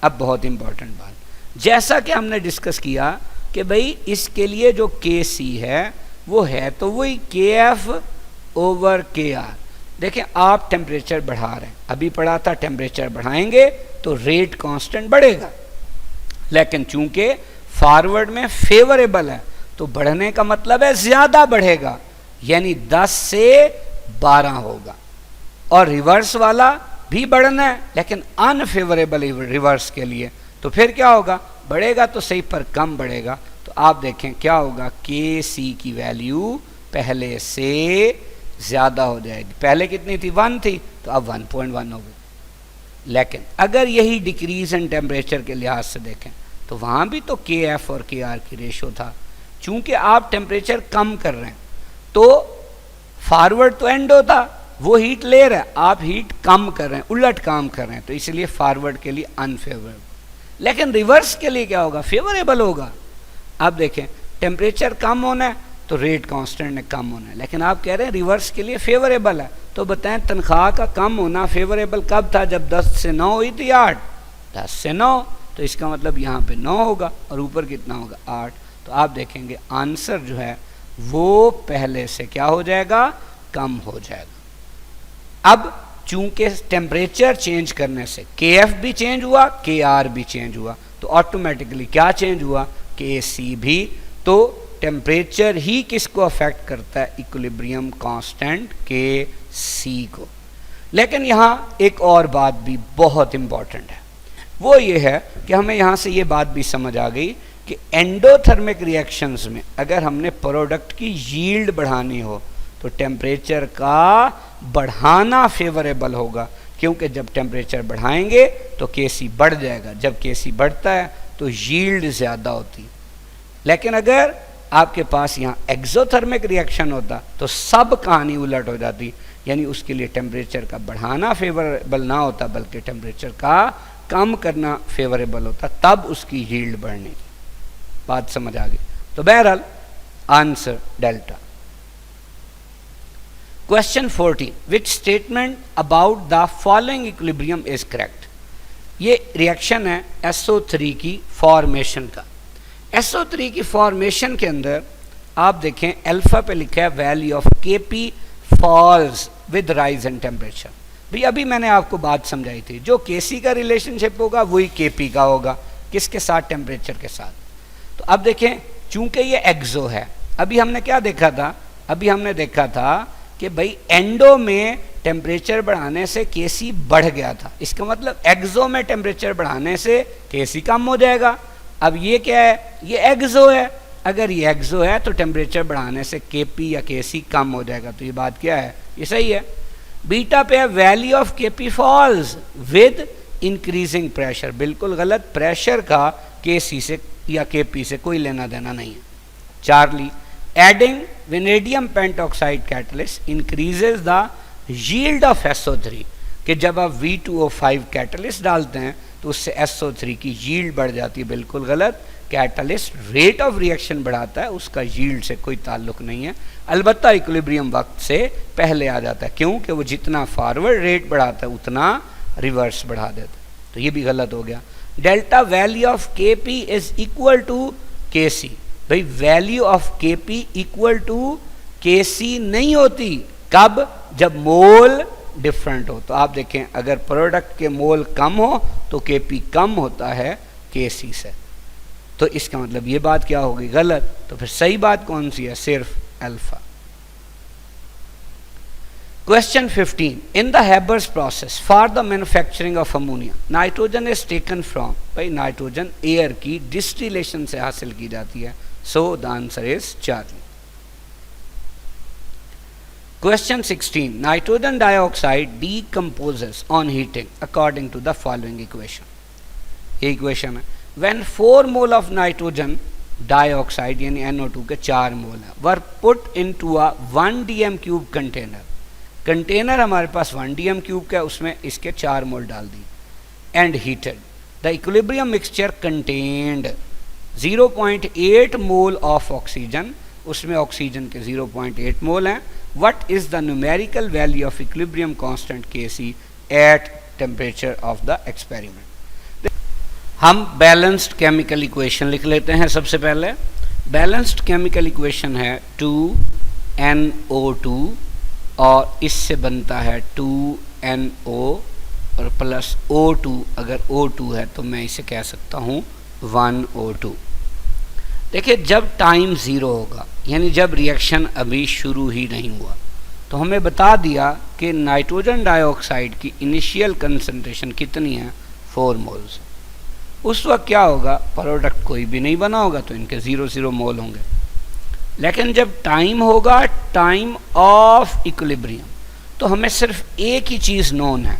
अब बहुत इंपॉर्टेंट बात, जैसा कि हमने डिस्कस किया कि भाई इसके लिए जो के सी है वो है तो वही के एफ ओवर के आर। देखें आप टेम्परेचर बढ़ा रहे हैं, अभी पढ़ा था टेम्परेचर बढ़ाएंगे तो रेट कांस्टेंट बढ़ेगा, लेकिन चूंकि फॉरवर्ड में फेवरेबल है तो बढ़ने का मतलब है ज्यादा बढ़ेगा, यानी 10 से 12 होगा, और रिवर्स वाला भी बढ़ना है लेकिन अनफेवरेबल रिवर्स के लिए, तो फिर क्या होगा, बढ़ेगा तो सही पर कम बढ़ेगा। तो आप देखें क्या होगा, के सी की वैल्यू पहले से ज़्यादा हो जाएगी, पहले कितनी थी, 1 थी, तो अब 1.1 हो गई। लेकिन अगर यही डिक्रीज इन टेम्परेचर के लिहाज से देखें तो वहाँ भी तो के एफ और के आर की रेशो था, चूँकि आप टेम्परेचर कम कर रहे हैं तो फॉरवर्ड तो एंड होता, वो हीट ले रहा है, आप हीट कम कर रहे हैं, उलट काम कर रहे हैं, तो इसलिए फॉरवर्ड के लिए अनफेवरेबल। लेकिन रिवर्स के लिए क्या होगा, फेवरेबल होगा। अब देखें टेम्परेचर कम होना है तो रेट कांस्टेंट ने कम होना है, लेकिन आप कह रहे हैं रिवर्स के लिए फेवरेबल है, तो बताएं तनख्वाह का कम होना फेवरेबल कब था, जब 10 से 9 हुई थी 8, 10 से 9, तो इसका मतलब यहाँ पे 9 होगा और ऊपर कितना होगा, 8। तो आप देखेंगे आंसर जो है वो पहले से क्या हो जाएगा, कम हो जाएगा। अब चूंकि टेम्परेचर चेंज करने से के एफ भी चेंज हुआ, के आर भी चेंज हुआ, तो ऑटोमेटिकली क्या चेंज हुआ, के सी भी। तो टेम्परेचर ही किसको अफेक्ट करता है, इक्विलिब्रियम कांस्टेंट के सी को। लेकिन यहाँ एक और बात भी बहुत इंपॉर्टेंट है, वो ये है कि हमें यहाँ से ये बात भी समझ आ गई कि एंडोथर्मिक रिएक्शंस में अगर हमने प्रोडक्ट की यील्ड बढ़ानी हो तो टेम्परेचर का बढ़ाना फेवरेबल होगा, क्योंकि जब टेम्परेचर बढ़ाएंगे तो केसी बढ़ जाएगा, जब केसी बढ़ता है तो यील्ड ज़्यादा होती। लेकिन अगर आपके पास यहाँ एक्सोथर्मिक रिएक्शन होता तो सब कहानी उलट हो जाती, यानी उसके लिए टेम्परेचर का बढ़ाना फेवरेबल ना होता बल्कि टेम्परेचर का कम करना फेवरेबल होता, तब उसकी यील्ड बढ़नी थी। बात समझ आ गई। तो बहरहाल answer delta. Question 14, which statement about the following equilibrium is correct. ये रिएक्शन है SO3 की फॉर्मेशन का। SO3 की फॉर्मेशन के अंदर आप देखें अल्फा पे लिखा है value of Kp falls with rise in temperature. भाई अभी मैंने आपको बात समझाई थी, जो Kc का रिलेशनशिप होगा वही Kp का होगा, किसके साथ, टेम्परेचर के साथ। तो अब देखें चूंकि ये एक्सो है, अभी हमने क्या देखा था, अभी हमने देखा था कि भाई एंडो में टेम्परेचर बढ़ाने से Kc बढ़ गया था, इसका मतलब एक्सो में टेम्परेचर बढ़ाने से Kc कम हो जाएगा। अब ये क्या है, ये एक्सो है, अगर ये एक्सो है तो टेम्परेचर बढ़ाने से Kp या Kc कम हो जाएगा, तो ये बात क्या है, ये सही है। बीटा पे है value of Kp falls with increasing pressure, बिल्कुल गलत, प्रेशर का Kc से या Kp से कोई लेना देना नहीं है। Charlie, adding vanadium pentoxide catalyst increases the yield of SO3, कि जब आप V2O5 कैटलिस्ट डालते हैं तो उससे SO3 की यील्ड बढ़ जाती है, बिल्कुल गलत। कैटलिस्ट रेट ऑफ रिएक्शन बढ़ाता है, उसका यील्ड से कोई ताल्लुक नहीं है, अलबत्ता इक्विलिब्रियम वक्त से पहले आ जाता है, क्योंकि वो जितना फॉरवर्ड रेट बढ़ाता है उतना रिवर्स बढ़ा देता है, तो ये भी गलत हो गया। Delta value of Kp is equal to Kc, भाई value of Kp equal to Kc नहीं होती, कब, जब मोल डिफरेंट हो। तो आप देखें अगर प्रोडक्ट के मोल कम हो तो Kp कम होता है Kc से, तो इसका मतलब ये बात क्या होगी, गलत। तो फिर सही बात कौन सी है, सिर्फ alpha. Question 15, in the Haber's process for the manufacturing of ammonia nitrogen is taken from, भाई नाइट्रोजन एयर की डिस्टिलेशन से हासिल की जाती है, so the answer is Charlie. Question 16, nitrogen dioxide decomposes on heating according to the following equation. ये equation है, when 4 mole of nitrogen dioxide यानी NO2 के 4 मोल हैं, were put into a 1 dm³ container, container हमारे पास 1 dm³ का है, उसमें इसके 4 मोल डाल दिए, and heated, the equilibrium mixture contained 0.8 mole of oxygen, उसमें ऑक्सीजन के 0.8 मोल हैं। What is the numerical value of equilibrium constant Kc at temperature of the experiment. हम बैलेंस्ड केमिकल इक्वेशन लिख लेते हैं। सबसे पहले बैलेंस्ड केमिकल इक्वेशन है 2NO2 और इससे बनता है 2NO और प्लस O2, अगर O2 है तो मैं इसे कह सकता हूँ 1O2। देखिए जब टाइम ज़ीरो होगा, यानी जब रिएक्शन अभी शुरू ही नहीं हुआ, तो हमें बता दिया कि नाइट्रोजन डाइऑक्साइड की इनिशियल कंसंट्रेशन कितनी है, 4 मोल्स। उस वक्त क्या होगा, प्रोडक्ट कोई भी नहीं बना होगा तो इनके 0 मोल होंगे। लेकिन जब टाइम होगा टाइम ऑफ इक्विलिब्रियम, तो हमें सिर्फ एक ही चीज़ नोन है,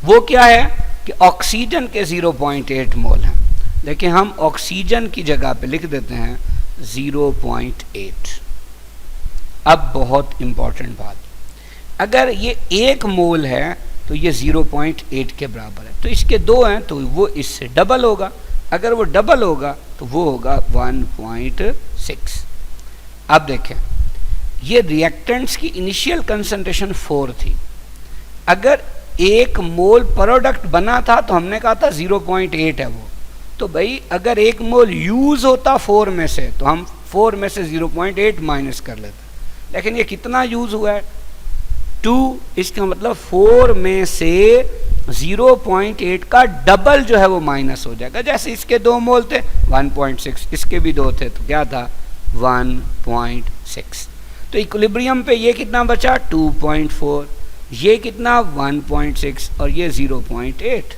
वो क्या है कि ऑक्सीजन के 0.8 मोल हैं। देखिए हम ऑक्सीजन की जगह पे लिख देते हैं 0.8। अब बहुत इंपॉर्टेंट बात, अगर ये 1 मोल है तो ये 0.8 के बराबर है, तो इसके 2 हैं तो वो इससे डबल होगा, अगर वो डबल होगा तो वो होगा 1.6। अब देखें ये रिएक्टेंट्स की इनिशियल कंसंट्रेशन 4 थी, अगर 1 मोल प्रोडक्ट बना था तो हमने कहा था 0.8 है वो, तो भाई अगर 1 मोल यूज होता 4 में से तो हम 4 में से 0.8 माइनस कर लेते, लेकिन ये कितना यूज हुआ है, 2, इसका मतलब 4 में से 0.8 का डबल जो है वो माइनस हो जाएगा। जैसे इसके 2 मोल थे 1.6, इसके भी 2 थे तो क्या था 1.6। तो इक्विलिब्रियम पे ये कितना बचा 2.4, ये कितना 1.6 और ये 0.8।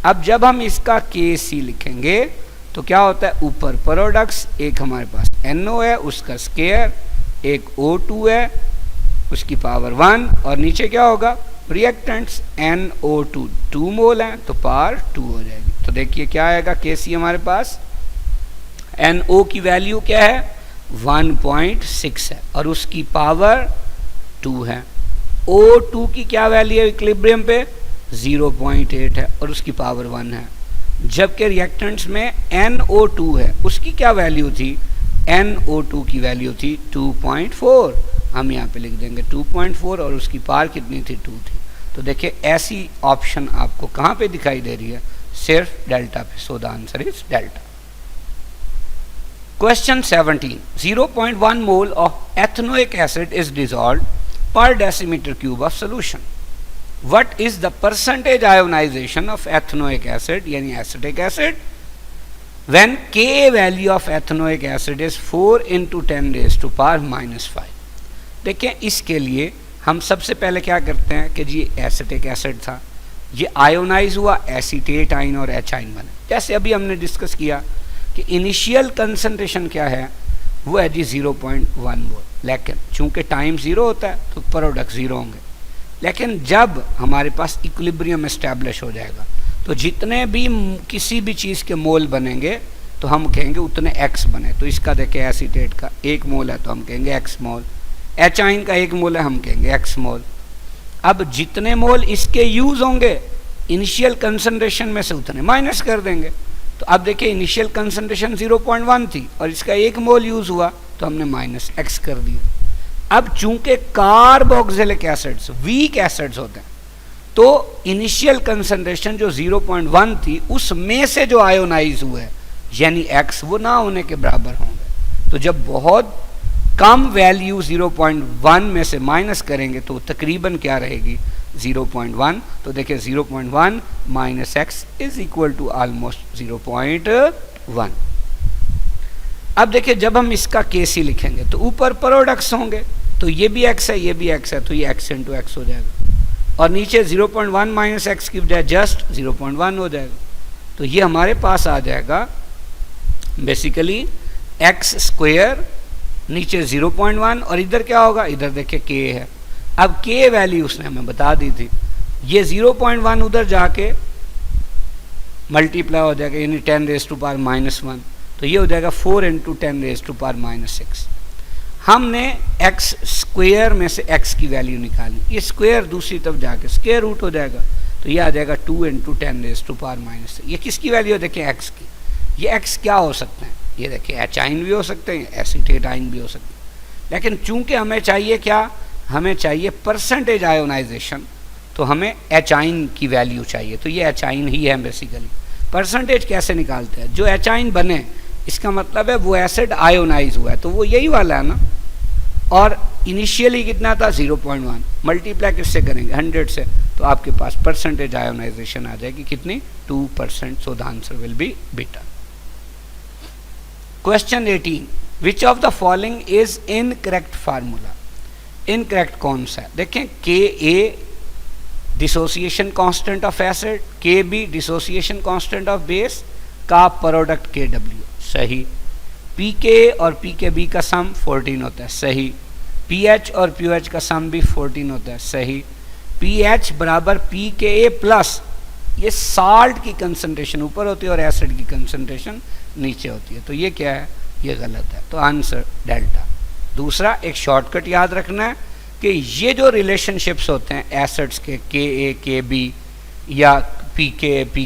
अब जब हम इसका Kc लिखेंगे तो क्या होता है, ऊपर प्रोडक्ट्स, एक हमारे पास NO है उसका स्क्वायर, एक O2 है उसकी पावर 1 और नीचे क्या होगा रिएक्टेंट्स NO2 2 मोल हैं तो पावर 2 हो जाएगी। तो देखिए क्या आएगा Kc हमारे पास, NO की वैल्यू क्या है 1.6 है और उसकी पावर 2 है। O2 की क्या वैल्यू है इक्विलिब्रियम पे 0.8 है और उसकी पावर 1 है, जबकि रिएक्टेंट्स में NO2 है उसकी क्या वैल्यू थी, NO2 की वैल्यू थी 2.4 हम यहाँ पे लिख देंगे 2.4 और उसकी पार कितनी थी 2 थी। तो देखिए ऐसी ऑप्शन आपको कहाँ पे दिखाई दे रही है, सिर्फ डेल्टा पे। सो the answer is delta. Question 17, 0.1 mole of ethanoic acid is dissolved per decimeter cube of solution. What is the percentage ionization of ethanoic acid यानी acetic acid when Ka value of ethanoic acid is 4 into 10 raised to power minus 5? देखिए इसके लिए हम सबसे पहले क्या करते हैं कि जी एसिटिक एसिड था, ये आयोनाइज हुआ, एसीटेट आइन और एच आइन बने। जैसे अभी हमने डिस्कस किया कि इनिशियल कंसंट्रेशन क्या है, वो है जी 0.1 मोल, लेकिन चूंकि टाइम ज़ीरो होता है तो प्रोडक्ट ज़ीरो होंगे। लेकिन जब हमारे पास इक्विलिब्रियम एस्टैब्लिश हो जाएगा तो जितने भी किसी भी चीज़ के मोल बनेंगे तो हम कहेंगे उतने एक्स बने। तो इसका देखें एसीटेट का 1 मोल है तो हम कहेंगे एक्स मोल, एच आइन का 1 मोल है हम कहेंगे एक्स मोल। अब जितने मोल इसके यूज़ होंगे इनिशियल कंसंट्रेशन में से उतने माइनस कर देंगे। तो अब देखिए इनिशियल कंसंट्रेशन 0.1 थी और इसका 1 मोल यूज़ हुआ तो हमने माइनस एक्स कर दिया। अब चूंकि कार्बोक्सिलिक एसिड्स वीक एसिड्स होते हैं तो इनिशियल कंसंट्रेशन जो 0.1 थी उसमें से जो आयोनाइज हुए यानी एक्स वो ना होने के बराबर होंगे। तो जब बहुत कम वैल्यू 0.1 में से माइनस करेंगे तो तकरीबन क्या रहेगी 0.1। तो देखिए 0.1 minus x is equal to almost 0.1। अब देखिए जब हम इसका केसी लिखेंगे तो ऊपर प्रोडक्ट्स होंगे तो ये भी एक्स है ये भी एक्स है तो ये एक्स इंटू एक्स हो जाएगा और नीचे 0.1 माइनस एक्स की बजाय जस्ट 0.1 हो जाएगा। तो ये हमारे पास आ जाएगा बेसिकली एक्स स्क्वायर, नीचे 0.1 और इधर क्या होगा, इधर देखिए के है। अब के वैल्यू उसने हमें बता दी थी, ये 0.1 उधर जाके मल्टीप्लाई हो जाएगा यानी 10 रेज़ टू पावर -1 तो ये हो जाएगा 4 इंटू 10 रेज़ टू पावर -6। हमने एक्स स्क्वायर में से एक्स की वैल्यू निकाली, ये स्क्वायर दूसरी तरफ जाके स्क्वायर रूट हो जाएगा तो ये आ जाएगा 2 इंटू 10 रेज़ टू पावर -6। ये किसकी वैल्यू है, देखिए एक्स की। ये एक्स क्या हो सकते हैं, ये देखिए एच आइन भी हो सकते हैं, एसीटेट आइन भी हो सकते हैं। लेकिन चूंकि हमें चाहिए क्या, हमें चाहिए परसेंटेज आयोनाइजेशन, तो हमें एच आइन की वैल्यू चाहिए। तो ये एच आइन ही है बेसिकली। परसेंटेज कैसे निकालते हैं, जो एच आइन बने इसका मतलब है वो एसिड आयोनाइज हुआ है तो वो यही वाला है ना। और इनिशियली कितना था 0.1, मल्टीप्लाई किससे करेंगे 100 से, तो आपके पास परसेंटेज आयोनाइजेशन आ जाएगी कितनी 2%। So the answer will be beta. Question 18, which of the following is incorrect formula. Incorrect कौन सा है, देखें K A dissociation constant of acid, K B dissociation constant of base का प्रोडक्ट के डब्ल्यू, सही। P K और P के B का सम 14 होता है, सही। पी एच और पी एच का सम भी 14 होता है, सही। पी एच बराबर पी के ए प्लस, ये साल्ट की कंसंट्रेशन ऊपर होती है और एसिड की कंसंट्रेशन नीचे होती है, तो ये क्या है, ये गलत है। तो आंसर डेल्टा। दूसरा एक शॉर्टकट याद रखना है कि ये जो रिलेशनशिप्स होते हैं एसिड्स के ए के बी या पी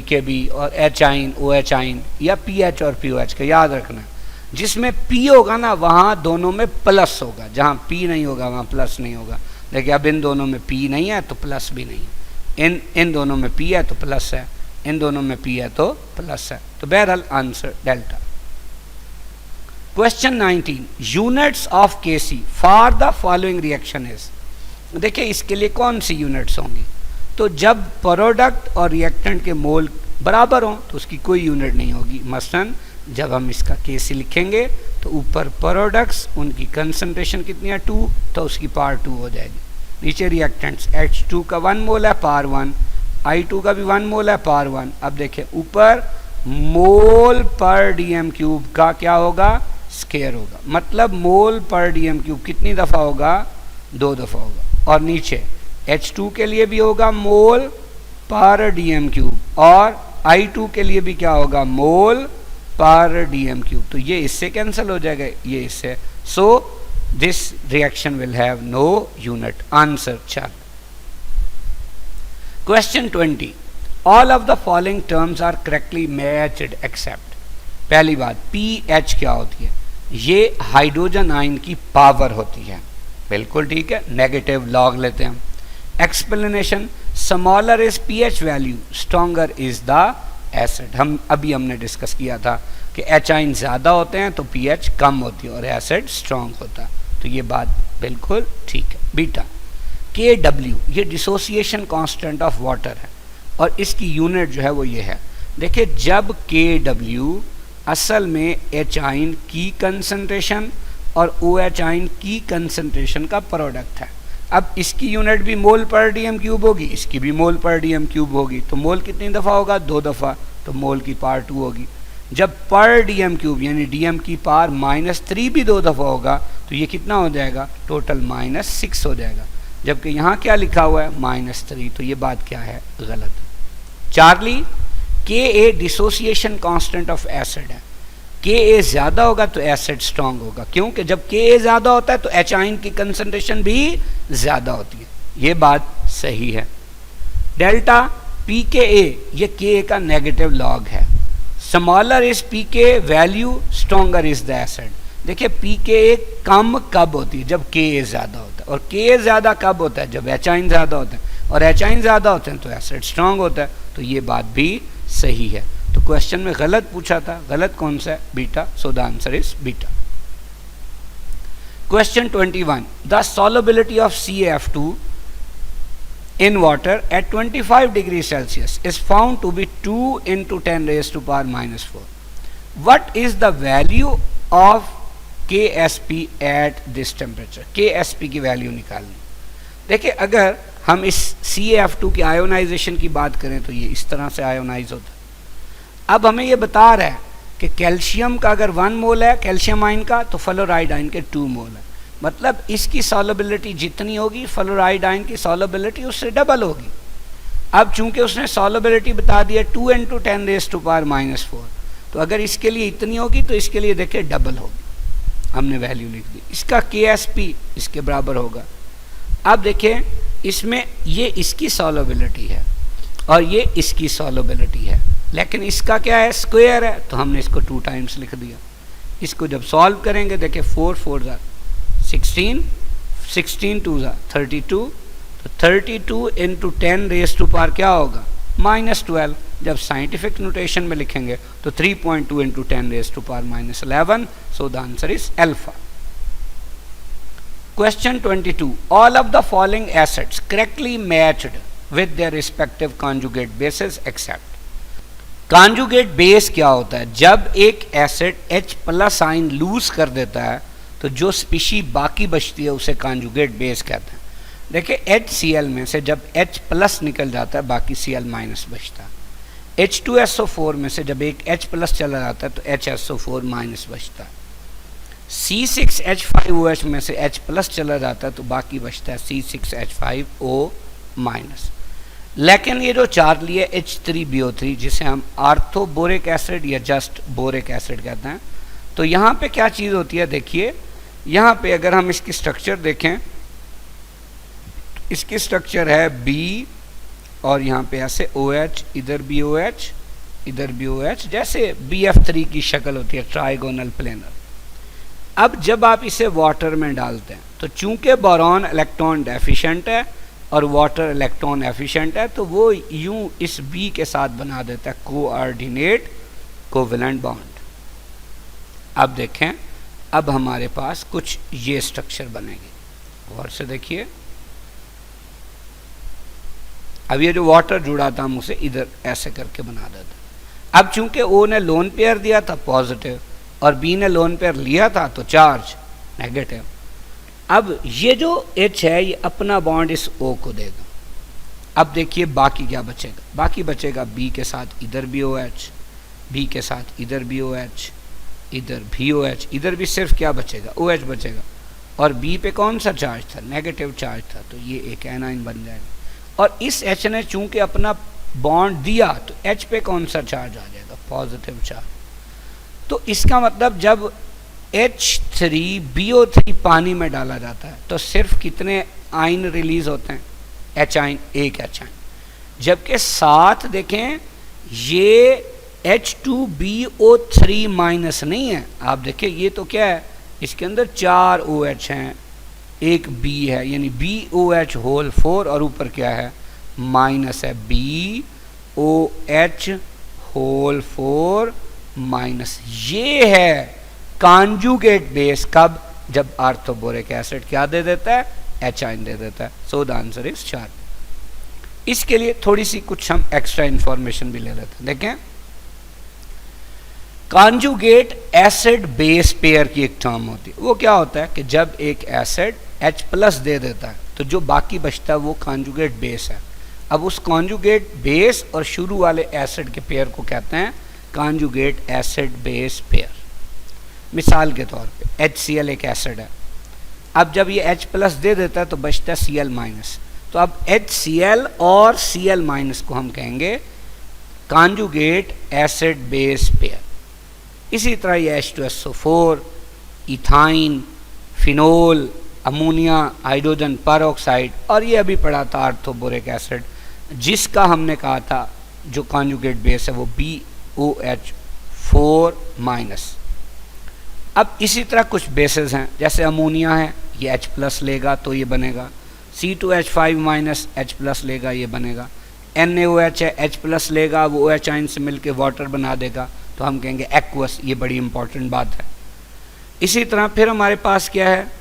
के बी और एच आइन ओ एच आइन या पी एच और पी ओ एच का, याद रखना है जिसमें पी होगा ना वहाँ दोनों में प्लस होगा, जहाँ पी नहीं होगा वहाँ प्लस नहीं होगा। देखिए अब इन दोनों में पी नहीं है तो प्लस भी नहीं है, इन दोनों में पी है तो प्लस है, इन दोनों में पी है तो प्लस है। तो बहरहाल answer delta. Question 19, units of KC for the following reaction is. देखिए इसके लिए कौन सी यूनिट्स होंगी, तो जब प्रोडक्ट और रिएक्टेंट के मोल बराबर हों तो उसकी कोई यूनिट नहीं होगी। मसलन जब हम इसका केसी लिखेंगे तो ऊपर प्रोडक्ट्स उनकी कंसंट्रेशन कितनी है 2 तो उसकी पावर 2 हो जाएगी। नीचे रिएक्टेंट्स H2 का 1 मोल है पावर 1, I2 का भी 1 मोल है पावर 1। अब देखिए ऊपर मोल पर डीएम क्यूब का क्या होगा, स्केयर होगा, मतलब मोल पर डीएम क्यूब कितनी दफ़ा होगा, 2 दफ़ा होगा। और नीचे H2 के लिए भी होगा मोल पर डीएम क्यूब और I2 के लिए भी क्या होगा, मोल पर डीएम क्यूब। तो ये इससे कैंसिल हो जाएगा, ये इससे। So this reaction will have no unit. Answer 4। Question 20, all of the following terms are correctly matched except. पहली बात पी एच क्या होती है, ये हाइड्रोजन आयन की पावर होती है, बिल्कुल ठीक है, नेगेटिव लॉग लेते हैं हम। Explanation, smaller is pH value, stronger is the acid. हमने डिस्कस किया था कि एच आइन ज़्यादा होते हैं तो पीएच कम होती है और एसिड स्ट्रॉन्ग होता है, तो ये बात बिल्कुल ठीक है। बीटा, के डब्ल्यू ये डिसोसिएशन कांस्टेंट ऑफ वाटर है और इसकी यूनिट जो है वो ये है। देखिए, जब के डब्ल्यू असल में एच आइन की कंसंट्रेशन और ओ एच आइन की कंसंट्रेशन का प्रोडक्ट है। अब इसकी यूनिट भी मोल पर डीएम क्यूब होगी, इसकी भी मोल पर डीएम क्यूब होगी, तो मोल कितनी दफ़ा होगा? 2 दफ़ा, तो मोल की पावर 2 होगी। जब पर डीएम क्यूब यानी डीएम की पावर -3 भी 2 दफ़ा होगा तो ये कितना हो जाएगा? टोटल -6 हो जाएगा, जबकि यहाँ क्या लिखा हुआ है? -3, तो ये बात क्या है? गलत। चार्ली, के A dissociation constant of acid है। के ए ज़्यादा होगा तो एसिड स्ट्रांग होगा, क्योंकि जब के ए ज़्यादा होता है तो एच आइन की कंसंट्रेशन भी ज़्यादा होती है, ये बात सही है। डेल्टा, पी के ए ये के ए का नेगेटिव लॉग है। स्मॉलर इज पी के value, stronger is the acid. देखिए, पी के ए कम कब होती है? जब के ए ज़्यादा होता है, और के ए ज़्यादा कब होता है? जब एच आइन ज़्यादा होता है, और एच आइन ज़्यादा होते हैं तो एसिड स्ट्रांग होता है, तो ये बात भी सही है। तो क्वेश्चन में गलत पूछा था, गलत कौन सा है? Beta, so the answer is beta. Question 21, the solubility of CaF2 in water at 25 degrees Celsius is found to be 2 into 10 raised to power -4. What is the value of KSP at this temperature? KSP की value निकालनी। देखिए, अगर हम इस CaF2 के ionisation की बात करें तो ये इस तरह से आयोनाइज होता है। अब हमें ये बता रहा है कि कैल्शियम का अगर 1 मोल है कैल्शियम आयन का, तो फ्लोराइड आयन के 2 मोल है, मतलब इसकी सॉल्युबिलिटी जितनी होगी फ्लोराइड आयन की सॉल्युबिलिटी उससे डबल होगी। अब चूंकि उसने सॉल्युबिलिटी बता दी है 2 into 10 raised to power -4, तो अगर इसके लिए इतनी होगी तो इसके लिए देखिए डबल होगी, हमने वैल्यू लिख दी। इसका KSP इसके बराबर होगा। अब देखिए, इसमें ये इसकी सॉल्युबिलिटी है और ये इसकी सॉल्युबिलिटी है, लेकिन इसका क्या है? स्क्वायर है, तो हमने इसको 2 टाइम्स लिख दिया। इसको जब सॉल्व करेंगे, देखिए 4 4 16, 16 2 32, तो 32 into 10 raised to power क्या होगा? -12। जब साइंटिफिक नोटेशन में लिखेंगे तो 3.2 into 10 raised to power -11, so the answer is alpha. Question 22, all of the following acids correctly matched with their respective conjugate bases except। Conjugate base क्या होता है? जब एक एसिड H+ आयन लूज कर देता है तो जो स्पीशी बाकी बचती है उसे कॉन्जुगेट बेस कहते हैं। देखिए, HCl में से जब H+ निकल जाता है बाकी Cl- बचता है। H2SO4 में से जब एक H+ चला जाता है तो HSO4- बचता है। C6H5OH में से H+ चला जाता है तो बाकी बचता है C6H5O-। लेकिन ये जो चार्ली है H3BO3 जिसे हम आर्थोबोरिक एसिड या जस्ट बोरिक एसिड कहते हैं, तो यहाँ पे क्या चीज़ होती है? देखिए, यहाँ पे अगर हम इसकी स्ट्रक्चर देखें, इसकी स्ट्रक्चर है B और यहाँ पे ऐसे OH, इधर भी OH, इधर भी OH, जैसे BF3 की शक्ल होती है, ट्राइगोनल प्लेनर। अब जब आप इसे वाटर में डालते हैं तो चूंकि बोरॉन इलेक्ट्रॉन डेफिशिएंट है और वाटर इलेक्ट्रॉन एफिशिएंट है, तो वो यूं इस B के साथ बना देता है कोऑर्डिनेट कोवेलेंट बॉन्ड। अब देखें, अब हमारे पास कुछ ये स्ट्रक्चर बनेगी, गौर से देखिए। अब ये जो वाटर जुड़ा था हम उसे इधर ऐसे करके बना देते। अब चूंकि O ने लोन पेयर दिया था पॉजिटिव और B ने लोन पेयर लिया था तो चार्ज नेगेटिव। अब ये जो H है ये अपना बॉन्ड इस O को देगा। अब देखिए बाकी क्या बचेगा? बाकी बचेगा B के साथ इधर भी OH, B के साथ इधर भी OH, इधर भी OH, इधर भी सिर्फ क्या बचेगा? OH बचेगा। और B पे कौन सा चार्ज था? नेगेटिव चार्ज था, तो ये एक एनाइन बन जाएगा। और इस H ने चूंकि अपना बॉन्ड दिया तो H पे कौन सा चार्ज आ जाएगा? Positive charge. तो इसका मतलब जब H3BO3 पानी में डाला जाता है तो सिर्फ कितने आयन रिलीज होते हैं? H आयन, एक H आयन। जबकि साथ देखें ये H2BO3- नहीं है। आप देखिए ये तो क्या है? इसके अंदर 4 OH हैं एक बी है, यानी BOH होल 4 और ऊपर क्या है माइनस है BOH होल 4 माइनस। ये है कॉन्जुगेट बेस, कब? जब आर्थोबोरिक एसिड क्या दे देता है, H आयन दे देता है। So the answer is 4। इसके लिए थोड़ी सी कुछ हम एक्स्ट्रा इंफॉर्मेशन भी ले लेते हैं। देखें, कॉन्जुगेट एसिड बेस पेयर की एक टर्म होती है। वो क्या होता है कि जब एक एसिड H प्लस दे देता है तो जो बाकी बचता है वो कॉन्जुगेट बेस है। अब उस कॉन्जुगेट बेस और शुरू वाले एसिड के पेयर को कहते हैं कॉन्जुगेट एसिड बेस पेयर। मिसाल के तौर पे HCl एक एसिड है, अब जब ये H प्लस दे देता है तो बचता है Cl माइनस, तो अब HCl और Cl माइनस को हम कहेंगे कॉन्जुगेट एसिड बेस पेयर। इसी तरह ये H2SO4, ethyne, phenol, ammonia, hydrogen peroxide, और ये अभी पढ़ा था आर्थोबोरिक एसिड, जिसका हमने कहा था जो कॉन्जुगेट बेस है वो BOH4 माइनस। अब इसी तरह कुछ बेसेस हैं, जैसे अमोनिया है, ये H प्लस लेगा तो ये बनेगा, C2H5 माइनस H प्लस लेगा ये बनेगा, NaOH है, H प्लस लेगा वो OH आयन से मिलके वाटर बना देगा तो हम कहेंगे एक्वस। ये बड़ी इंपॉर्टेंट बात है। इसी तरह फिर हमारे पास क्या है,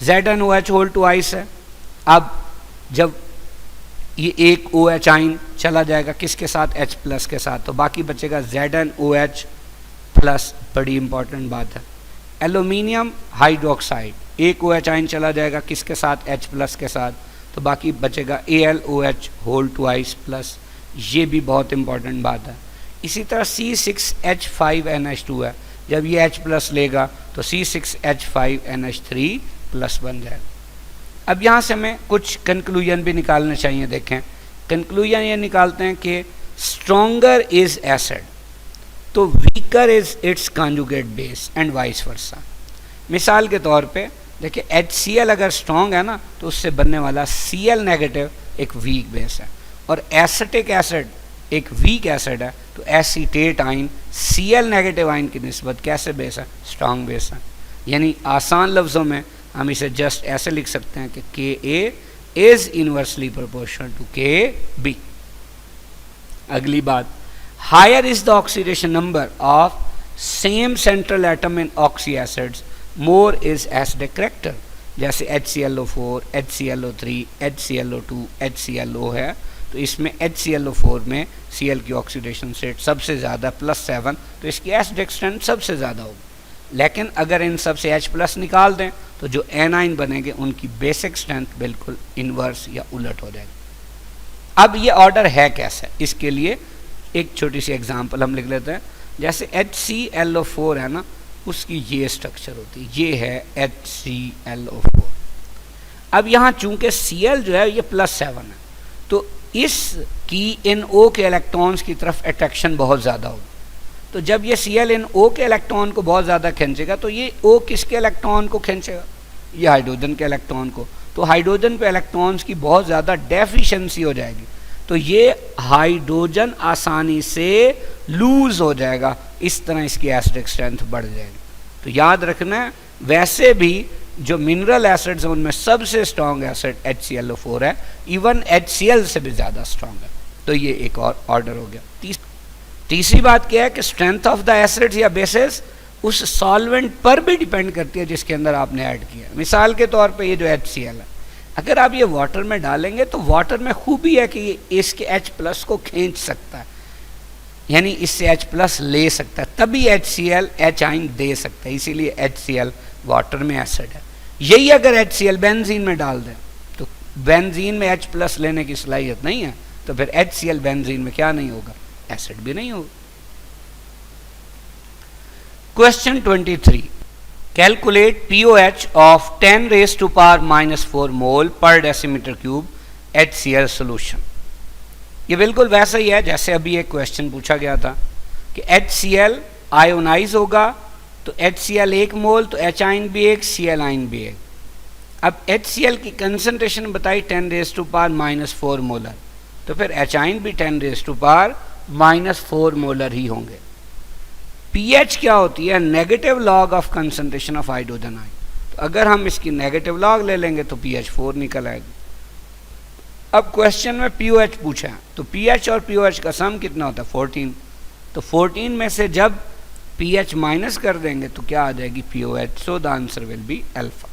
ZnOH होल ट्वाइस है। अब जब ये एक OH आयन चला जाएगा किसके साथ, H प्लस के साथ, तो बाकी बचेगा ZnOH प्लस। बड़ी इंपॉर्टेंट बात है। एल्यूमिनियम हाइड्रोक्साइड, एक OH आयन चला जाएगा किसके साथ, H प्लस के साथ, तो बाकी बचेगा AlOH होल ट्वाइस प्लस। ये भी बहुत इंपॉर्टेंट बात है। इसी तरह C6H5NH2 है, जब ये H प्लस लेगा तो C6H5NH3 प्लस बन जाएगा। अब यहाँ से हमें कुछ कंक्लूजन भी निकालने चाहिए। देखें, कंक्लूजन ये निकालते हैं कि स्ट्रोंगर इज एसिड तो weaker is it's conjugate base and vice versa. मिसाल के तौर पे देखिए, HCl अगर स्ट्रॉन्ग है ना तो उससे बनने वाला Cl नेगेटिव एक वीक बेस है, और एसिटिक एसिड एक वीक एसिड है तो acetate ion Cl negative ion की निस्बत कैसे बेस है, स्ट्रॉन्ग बेस है। यानी आसान लफ्ज़ों में हम इसे जस्ट ऐसे लिख सकते हैं कि Ka is inversely proportional to Kb। अगली बात, higher is the oxidation number of same central atom in oxy acids, more is acidic character. जैसे HClO4, HClO3, HClO2, HClO है, तो इसमें HClO4 में Cl की ऑक्सीडेशन स्टेट सबसे ज़्यादा +7, तो इसकी एसिडिक स्ट्रेंथ सबसे ज़्यादा होगी। लेकिन अगर इन सब से H प्लस निकाल दें तो जो एनाइन बनेंगे उनकी बेसिक स्ट्रेंथ बिल्कुल इन्वर्स या उलट हो जाएगी। अब ये ऑर्डर है कैसे, इसके लिए एक छोटी सी एग्जांपल हम लिख लेते हैं। जैसे HClO4 है ना, उसकी ये स्ट्रक्चर होती है, ये है HClO4। अब यहाँ चूंकि Cl जो है ये +7 है, तो इसकी इन O के इलेक्ट्रॉन्स की तरफ अट्रैक्शन बहुत ज़्यादा होगी। तो जब ये Cl इन O के इलेक्ट्रॉन को बहुत ज़्यादा खींचेगा तो ये O किसके इलेक्ट्रॉन को खींचेगा, ये हाइड्रोजन के इलेक्ट्रॉन को, तो हाइड्रोजन पे इलेक्ट्रॉन्स की बहुत ज़्यादा डेफिशिएंसी हो जाएगी, तो ये हाइड्रोजन आसानी से लूज हो जाएगा, इस तरह इसकी एसिडिक स्ट्रेंथ बढ़ जाएगी। तो याद रखना है, वैसे भी जो मिनरल एसिड्स हैं उनमें सबसे स्ट्रॉन्ग एसिड HClO4 है, इवन HCl से भी ज़्यादा स्ट्रॉन्ग है। तो ये एक और ऑर्डर हो गया। तीसरी बात क्या है कि स्ट्रेंथ ऑफ द एसिड्स या बेसिस उस सॉल्वेंट पर भी डिपेंड करती है जिसके अंदर आपने ऐड किया। मिसाल के तौर पे ये जो HCl है, अगर आप ये वाटर में डालेंगे तो वाटर में खूबी है कि ये इसके H प्लस को खींच सकता है, यानी इससे H प्लस ले सकता है, तभी HCl H आयन दे सकता है, इसीलिए HCl वाटर में एसिड है। यही अगर HCl बेंजीन में डाल दें तो बेंजीन में H प्लस लेने की सलाहियत नहीं है, तो फिर HCl बेंजीन में क्या नहीं होगा, एसिड भी नहीं होगा। Question 23, calculate pOH of 10 raised to power -4 mole per decimetre cube HCl solution. ये बिल्कुल वैसा ही है जैसे अभी एक क्वेश्चन पूछा गया था कि HCl आयोनाइज होगा तो HCl 1 मोल, तो H आयन भी 1, Cl आयन भी 1। अब HCl की कंसंट्रेशन बताई 10 रेज टू पावर -4 मोलर, तो फिर H आयन भी 10 रेज टू पावर -4 मोलर ही होंगे। pH क्या होती है, negative log of concentration of hydrogen ion, तो अगर हम इसकी नेगेटिव लॉग ले लेंगे तो PH4 निकल आएगी। अब क्वेश्चन में POH पूछा है, तो PH और POH का सम कितना होता है 14। तो 14 में से जब PH माइनस कर देंगे तो क्या आ जाएगी POH। So the answer will be alpha.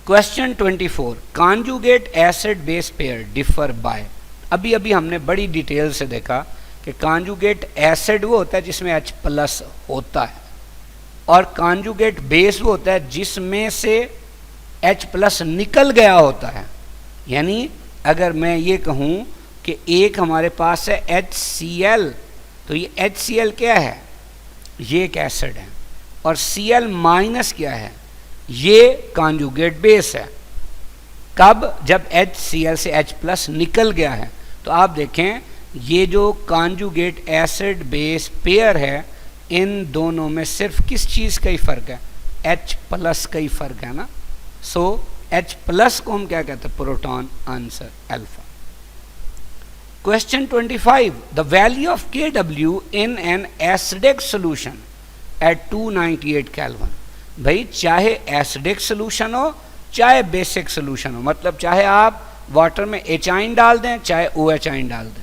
Question 24, conjugate acid base pair differ by. अभी अभी हमने बड़ी डिटेल से देखा कि कॉन्जुगेट एसिड वो होता है जिसमें H प्लस होता है, और कॉन्जुगेट बेस वो होता है जिसमें से H प्लस निकल गया होता है। यानी अगर मैं ये कहूँ कि एक हमारे पास है HCl, तो ये HCl क्या है, ये एक एसिड है, और Cl माइनस क्या है, ये कॉन्जुगेट बेस है। कब, जब HCl से H प्लस निकल गया है। तो आप देखें ये जो कॉन्जुगेट एसिड बेस पेयर है, इन दोनों में सिर्फ किस चीज़ का ही फर्क है, H प्लस का ही फर्क है ना। सो H प्लस को हम क्या कहते हैं, proton. Answer alpha. Question 25, the value of Kw in an acidic solution at 298 kelvin. भाई चाहे एसिडिक सोल्यूशन हो चाहे बेसिक सोल्यूशन हो, मतलब चाहे आप वाटर में एचाइन डाल दें चाहे OH आइन डाल दें,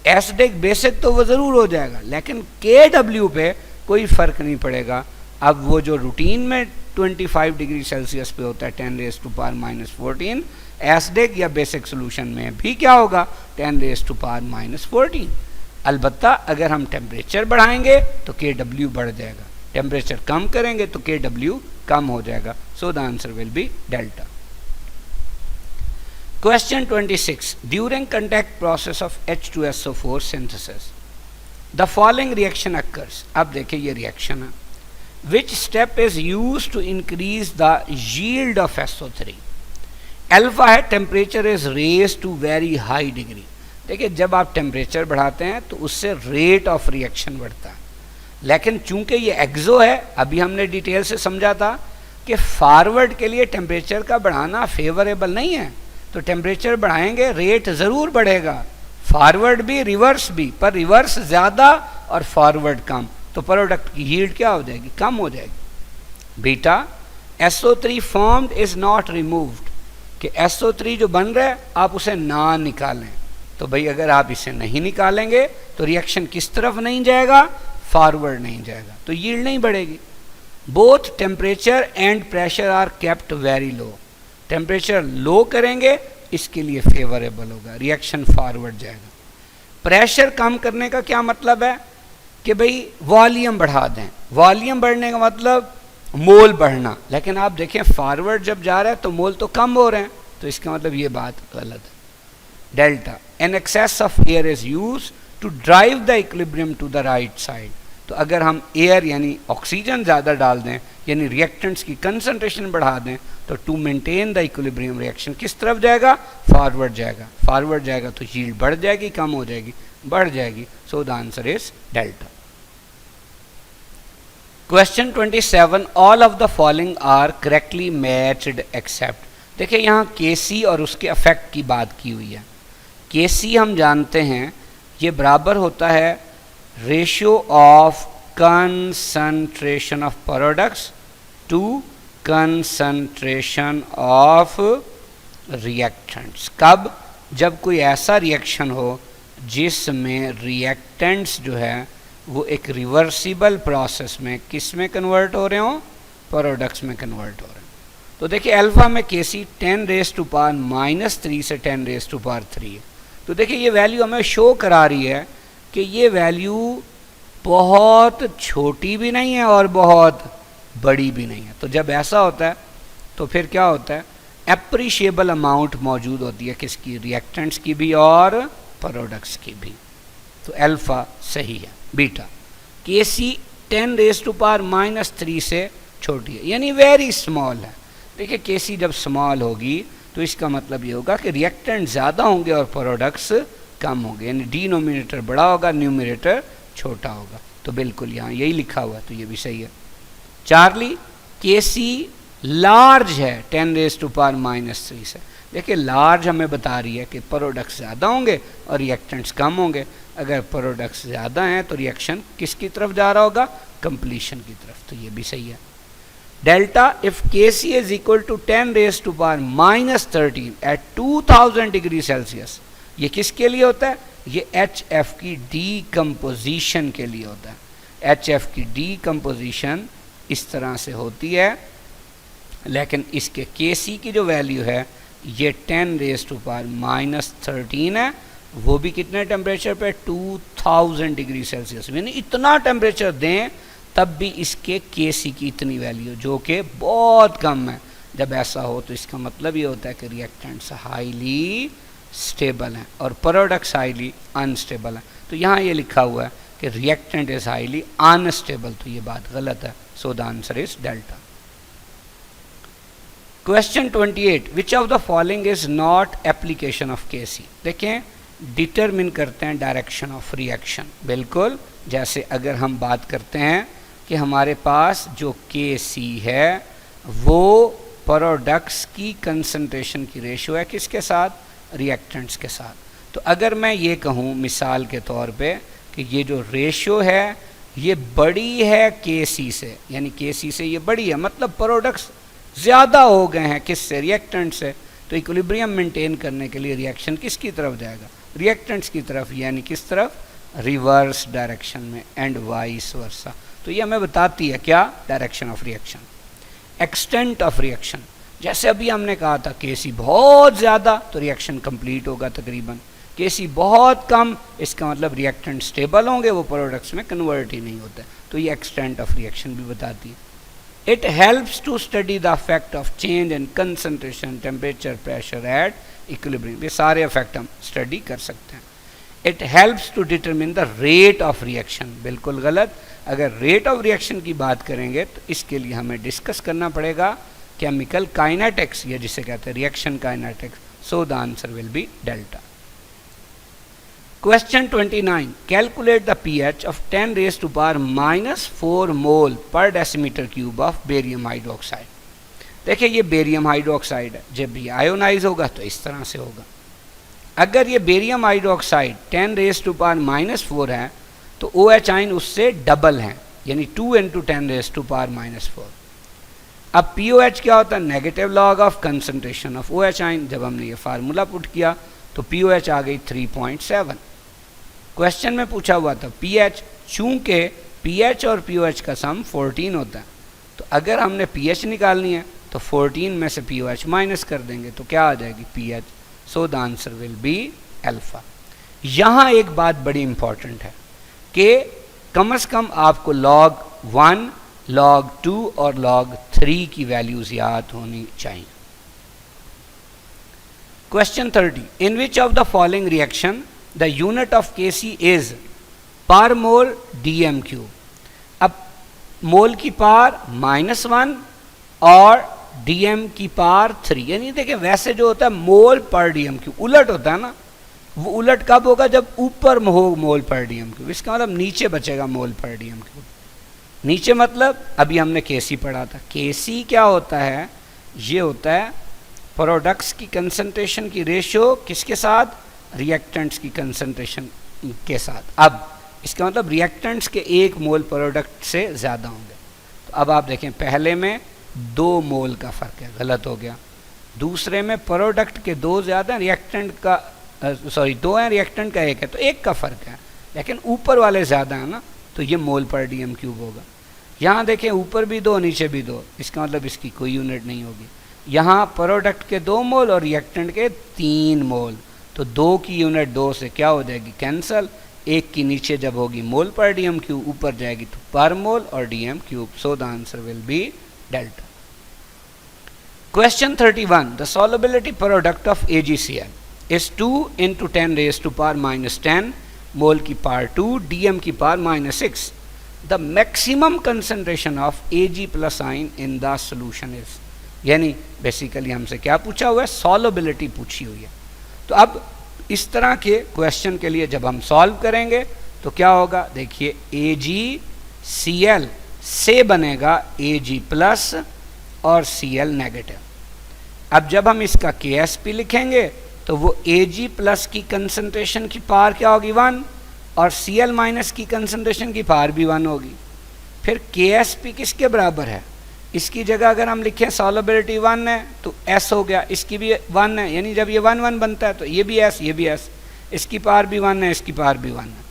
एसिडिक बेसिक तो वो ज़रूर हो जाएगा, लेकिन Kw पे कोई फ़र्क नहीं पड़ेगा। अब वो जो रूटीन में 25 डिग्री सेल्सियस पे होता है 10⁻⁻14, एसिडिक या बेसिक सोल्यूशन में भी क्या होगा 10⁻⁻14। अलबत्ता अगर हम टेम्परेचर बढ़ाएंगे तो Kw बढ़ जाएगा, टेम्परेचर कम करेंगे तो Kw कम हो जाएगा। So the answer will be delta. Question 26, during contact process of H2SO4 synthesis the following reaction occurs. अब देखिए ये रिएक्शन है, which step is use to increase the yield of SO3। Alpha है, temperature is raise to very high degree. देखिए जब आप temperature बढ़ाते हैं तो उससे रेट ऑफ रिएक्शन बढ़ता है, लेकिन चूंकि ये एक्सो है, अभी हमने डिटेल से समझा था कि फॉरवर्ड के लिए टेम्परेचर का बढ़ाना फेवरेबल नहीं है, तो टेम्परेचर बढ़ाएंगे रेट ज़रूर बढ़ेगा, फॉरवर्ड भी रिवर्स भी, पर रिवर्स ज़्यादा और फॉरवर्ड कम, तो प्रोडक्ट की यील्ड क्या हो जाएगी, कम हो जाएगी। Beta SO3 formed is not removed, कि SO3 जो बन रहा है आप उसे ना निकालें। तो भाई अगर आप इसे नहीं निकालेंगे तो रिएक्शन किस तरफ नहीं जाएगा, फॉरवर्ड नहीं जाएगा, तो यील्ड नहीं बढ़ेगी। Both temperature and pressure are kept very low. Temperature low करेंगे इसके लिए फेवरेबल होगा, रिएक्शन फॉरवर्ड जाएगा। प्रेशर कम करने का क्या मतलब है कि भाई वॉल्यूम बढ़ा दें, वॉल्यूम बढ़ने का मतलब मोल बढ़ना, लेकिन आप देखें फॉरवर्ड जब जा रहा है तो मोल तो कम हो रहे हैं, तो इसका मतलब ये बात गलत है। Delta, an excess of air is use to drive the equilibrium to the right side. तो अगर हम एयर यानी ऑक्सीजन ज़्यादा डाल दें, यानी रिएक्टेंट्स की कंसंट्रेशन बढ़ा दें, तो to maintain the equilibrium reaction किस तरफ जाएगा, फॉरवर्ड जाएगा। फॉरवर्ड जाएगा तो यील्ड बढ़ जाएगी, कम हो जाएगी, बढ़ जाएगी। So the answer is delta. Question 27, all of the following are correctly matched except. देखिए यहाँ Kc और उसके अफेक्ट की बात की हुई है। Kc हम जानते हैं ये बराबर होता है ratio of concentration of products to concentration of reactants. कब, जब कोई ऐसा रिएक्शन हो जिसमें रिएक्टेंट्स जो है वो एक रिवर्सिबल प्रोसेस में किस में कन्वर्ट हो रहे हो, प्रोडक्ट्स में कन्वर्ट हो रहे हैं। तो देखिए अल्फा में Kc 10⁻³ से 10⁻³ है। तो देखिए ये वैल्यू हमें शो करा रही है कि ये वैल्यू बहुत छोटी भी नहीं है और बहुत बड़ी भी नहीं है। तो जब ऐसा होता है तो फिर क्या होता है, एप्रिशिएबल अमाउंट मौजूद होती है किसकी, रिएक्टेंट्स की भी और प्रोडक्ट्स की भी। तो अल्फा सही है। बीटा, Kc 10⁻³ से छोटी है, यानी वेरी स्मॉल है। देखिए Kc जब स्मॉल होगी तो इसका मतलब ये होगा कि रिएक्टेंट ज़्यादा होंगे और प्रोडक्ट्स कम होंगे, यानी डिनोमिनेटर बड़ा होगा, न्यूमरेटर छोटा होगा। तो बिल्कुल यहाँ यही लिखा हुआ है, तो ये भी सही है। चार्ली, Kc लार्ज है 10⁻³ से। देखिए लार्ज हमें बता रही है कि प्रोडक्ट्स ज़्यादा होंगे और रिएक्टेंट्स कम होंगे। अगर प्रोडक्ट्स ज़्यादा हैं तो रिएक्शन किसकी तरफ जा रहा होगा, कंप्लीशन की तरफ, तो ये भी सही है। Delta if Kc is equal to 10 raise to power -13 at 2000 degree Celsius, ये किसके लिए होता है? ये HF की डीकम्पोजिशन के लिए होता है। HF की डीकम्पोजिशन इस तरह से होती है, लेकिन इसके Kc की जो वैल्यू है ये 10 रेज टू पावर -13 है, वो भी कितने टेम्परेचर पे? 2000 डिग्री सेल्सियस। यानी इतना टेम्परेचर दें तब भी इसके Kc की इतनी वैल्यू, जो कि बहुत कम है। जब ऐसा हो तो इसका मतलब ये होता है कि रिएक्टेंट्स हाईली स्टेबल हैं और प्रोडक्ट्स हाईली अनस्टेबल हैं। तो यहाँ ये लिखा हुआ है कि रिएक्टेंट इज हाईली अनस्टेबल, तो ये बात गलत है। So the answer is delta. Question 28, which of the following is not application of Kc? देखें, डिटरमिन करते हैं डायरेक्शन ऑफ रिएक्शन। बिल्कुल, जैसे अगर हम बात करते हैं कि हमारे पास जो Kc है वो प्रोडक्ट्स की कंसंट्रेशन की रेशियो है किसके साथ? रिएक्टेंट्स के साथ। तो अगर मैं ये कहूँ मिसाल के तौर पे कि ये जो रेशियो है ये बड़ी है Kc से, यानी Kc से ये बड़ी है, मतलब प्रोडक्ट्स ज़्यादा हो गए हैं किससे? रिएक्टेंट से। तो इक्विलिब्रियम मेंटेन करने के लिए रिएक्शन किसकी तरफ जाएगा? रिएक्टेंट्स की तरफ, यानी किस तरफ? रिवर्स डायरेक्शन में, एंड वाइस वर्सा। तो ये हमें बताती है क्या? Direction of reaction. Extent of reaction, जैसे अभी हमने कहा था Kc बहुत ज़्यादा तो रिएक्शन कंप्लीट होगा तकरीबन, Kc बहुत कम इसका मतलब रिएक्टेंट स्टेबल होंगे, वो प्रोडक्ट्स में कन्वर्ट ही नहीं होता। तो ये एक्सटेंट ऑफ रिएक्शन भी बताती है। It helps to study the effect of change in concentration, temperature, pressure at equilibrium. ये सारे इफेक्ट हम स्टडी कर सकते हैं। It helps to determine the rate of reaction. बिल्कुल गलत। अगर रेट ऑफ रिएक्शन की बात करेंगे तो इसके लिए हमें डिस्कस करना पड़ेगा केमिकल काइनेटिक्स, या जिसे कहते हैं reaction kinetics. So the answer will be delta. Question 29, calculate the pH of 10 raise to power -4 mole per decimetre cube of barium hydroxide. देखिए, ये बेरियम हाइड्रोक्साइड है, जब ये आयोनाइज होगा तो इस तरह से होगा। अगर ये barium hydroxide 10 raise to power -4 है तो OH आयन उससे डबल है, यानी 2 × 10 रेज टू पावर -4। अब POH क्या होता है? Negative log of concentration of OH ion. जब हमने ये फार्मूला पुट किया तो POH आ गई 3.7। क्वेश्चन में पूछा हुआ था pH, चूंकि pH और POH का सम 14 होता है, तो अगर हमने pH निकालनी है तो 14 में से POH माइनस कर देंगे तो क्या आ जाएगी? pH। So the answer will be alpha. यहाँ एक बात बड़ी इंपॉर्टेंट है कि कम से कम आपको log 1, log 2 और log 3 की वैल्यूज याद होनी चाहिए। Question 30, in which of the following reaction the unit of Kc is पर मोल dm³। अब मोल की पावर -1 और dm की पावर 3, यानी देखिए वैसे जो होता है मोल पर dm³ उलट होता है ना, वो उलट कब होगा? जब ऊपर हो मोल पर dm³। इसका मतलब नीचे बचेगा मोल पर dm³। नीचे मतलब अभी हमने Kc पढ़ा था। Kc क्या होता है? ये होता है प्रोडक्ट्स की कंसंट्रेशन की रेशियो किसके साथ? रिएक्टेंट्स की कंसंट्रेशन के साथ। अब इसका मतलब रिएक्टेंट्स के 1 मोल प्रोडक्ट से ज़्यादा होंगे। तो अब आप देखें, पहले में 2 मोल का फ़र्क है, गलत हो गया। दूसरे में प्रोडक्ट के 2 ज़्यादा, रिएक्टेंट का 2 है, रिएक्टेंट का 1 है, तो 1 का फ़र्क है, लेकिन ऊपर वाले ज़्यादा है ना, तो ये मोल पर dm³ होगा। यहाँ देखें, ऊपर भी 2 नीचे भी 2, इसका मतलब इसकी कोई यूनिट नहीं होगी। यहाँ प्रोडक्ट के 2 मोल और रिएक्टेंट के 3 मोल, तो 2 की यूनिट 2 से क्या हो जाएगी? कैंसल। 1 की नीचे जब होगी मोल पर dm³, ऊपर जाएगी तो पर मोल और dm³। So the answer will be delta. Question 31, the solubility product of AgCl is 2 × 10 raise to power -10 mole की पावर 2 dm की power -6। The maximum concentration of Ag+ ion in the solution is, यानी basically हमसे क्या पूछा हुआ है? Solubility पूछी हुई है। तो अब इस तरह के क्वेश्चन के लिए जब हम सॉल्व करेंगे तो क्या होगा? देखिए, AgCl से बनेगा Ag+ और Cl नेगेटिव। अब जब हम इसका Ksp लिखेंगे तो वो Ag+ की कंसंट्रेशन की पावर क्या होगी? 1, और Cl- की कंसंट्रेशन की पावर भी 1 होगी। फिर Ksp किसके बराबर है? इसकी जगह अगर हम लिखें सॉलिबिलिटी 1 है तो s हो गया, इसकी भी 1 है, यानी जब ये 1 1 बनता है तो ये भी s, ये भी s, इसकी पावर भी 1 है, इसकी पावर भी 1 है,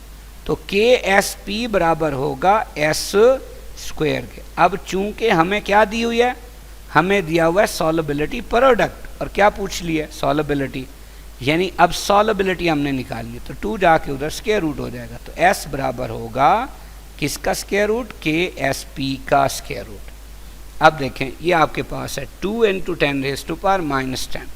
तो KSP बराबर होगा s स्क्वायर के। अब चूंकि हमें क्या दी हुई है, हमें दिया हुआ है सॉलिबिलिटी प्रोडक्ट, और क्या पूछ लिया है, सॉलिबिलिटी, यानी अब सॉलिबिलिटी हमने निकाल ली, तो 2 जाके उधर स्क्वायर रूट हो जाएगा, तो s बराबर होगा किसका स्क्वायर रूट, KSP का स्क्वायर रूट। अब देखें ये आपके पास है 2 into 10 raise to power minus 10।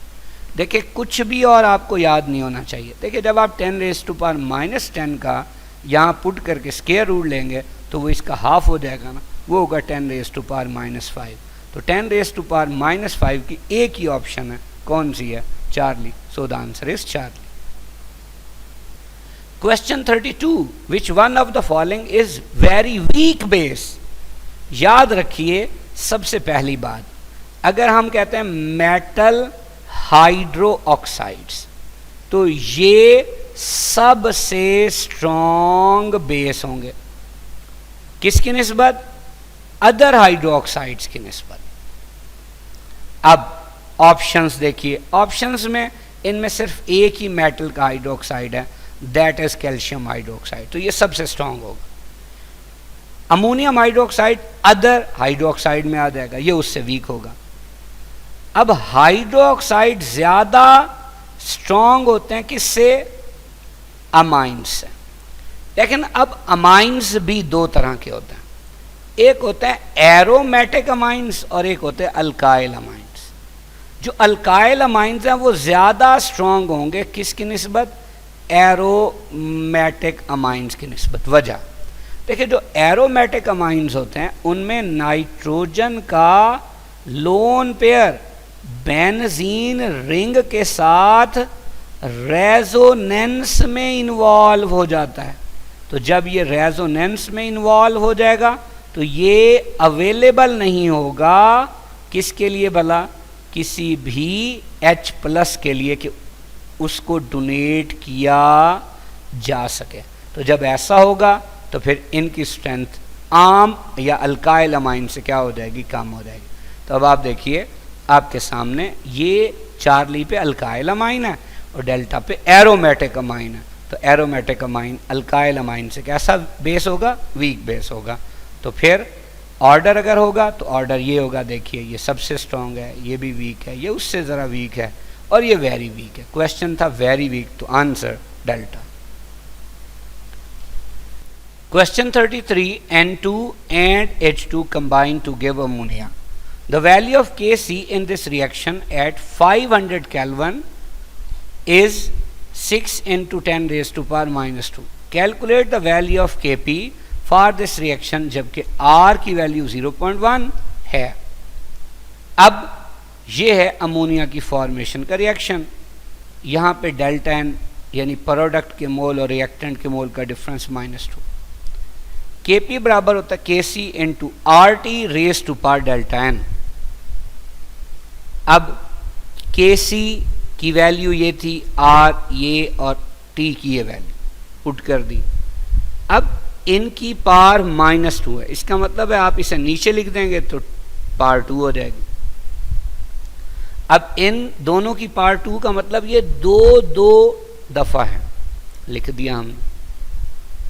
देखिए कुछ भी और आपको याद नहीं होना चाहिए। देखिए जब आप 10 रेज़ टू पावर माइनस 10 का यहाँ पुट करके स्क्वायर रूट लेंगे तो वो इसका हाफ हो जाएगा ना, वो होगा 10 रेज़ टू पावर माइनस 5। तो 10 रेज़ टू पावर माइनस 5 की एक ही ऑप्शन है, कौन सी है, Charlie. So the answer is Charlie. Question 32, which one of the following is very weak base. याद रखिए सबसे पहली बात, अगर हम कहते हैं मेटल हाइड्रो ऑक्साइड्स तो ये सबसे स्ट्रॉन्ग बेस होंगे, किसकी निस्बत, अदर हाइड्रो ऑक्साइड्स की निस्बत। अब ऑप्शंस देखिए, ऑप्शंस में इनमें सिर्फ एक ही मेटल का हाइड्रोक्साइड है, दैट इज कैल्शियम हाइड्रोक्साइड, तो ये सबसे स्ट्रांग होगा। अमोनियम हाइड्रोक्साइड अदर हाइड्रोक्साइड में आ जाएगा, ये उससे वीक होगा। अब हाइड्रोक्साइड ज्यादा स्ट्रांग होते हैं किससे, अमाइंस से। लेकिन अब अमाइंस भी दो तरह के होते हैं, एक होते हैं एरोमेटिक अमाइंस और एक होते हैं अल्काइल अमाइंस। जो अल्काइल अमाइंस हैं वो ज़्यादा स्ट्रांग होंगे किसकी निस्बत, एरोमेटिक अमाइंस की निस्बत। वजह देखिए, जो एरोमेटिक अमाइंस होते हैं उनमें नाइट्रोजन का लोन पेयर बेंजीन रिंग के साथ रेजोनेंस में इन्वॉल्व हो जाता है। तो जब ये रेजोनेंस में इन्वॉल्व हो जाएगा तो ये अवेलेबल नहीं होगा किसके लिए भला, किसी भी H+ के लिए कि उसको डोनेट किया जा सके। तो जब ऐसा होगा तो फिर इनकी स्ट्रेंथ आम या अल्काइल अमाइन से क्या हो जाएगी, कम हो जाएगी। तो अब आप देखिए आपके सामने ये चार्ली पे अल्काइल अमाइन है और डेल्टा पे एरोमेटिक अमाइन है। तो एरोमेटिक अमाइन अल्काइल अमाइन से कैसा बेस होगा, वीक बेस होगा। तो फिर ऑर्डर अगर होगा तो ऑर्डर ये होगा, देखिए ये सबसे स्ट्रॉन्ग है, ये भी वीक है, ये उससे ज़रा वीक है और ये वेरी वीक है। क्वेश्चन था वेरी वीक, तो answer delta. Question 33, N2 and H2 combine to give ammonia. The value of Kc in this reaction at 500 Kelvin is 6 into 10 raised to power minus 2. Calculate the value of Kp for this reaction जबकि R की value 0.1 है। अब ये है ammonia की formation का reaction. यहाँ पे डेल्टा N यानी प्रोडक्ट के मोल और रिएक्टेंट के मोल का डिफरेंस -2। Kp बराबर होता है Kc into RT raise to power delta N। अब Kc की वैल्यू ये थी, R ये और T की ये वैल्यू पुट कर दी। अब इनकी पावर -2 है, इसका मतलब है आप इसे नीचे लिख देंगे तो पावर 2 हो जाएगी। अब इन दोनों की पावर 2 का मतलब ये दो दफ़ा है, लिख दिया हमने।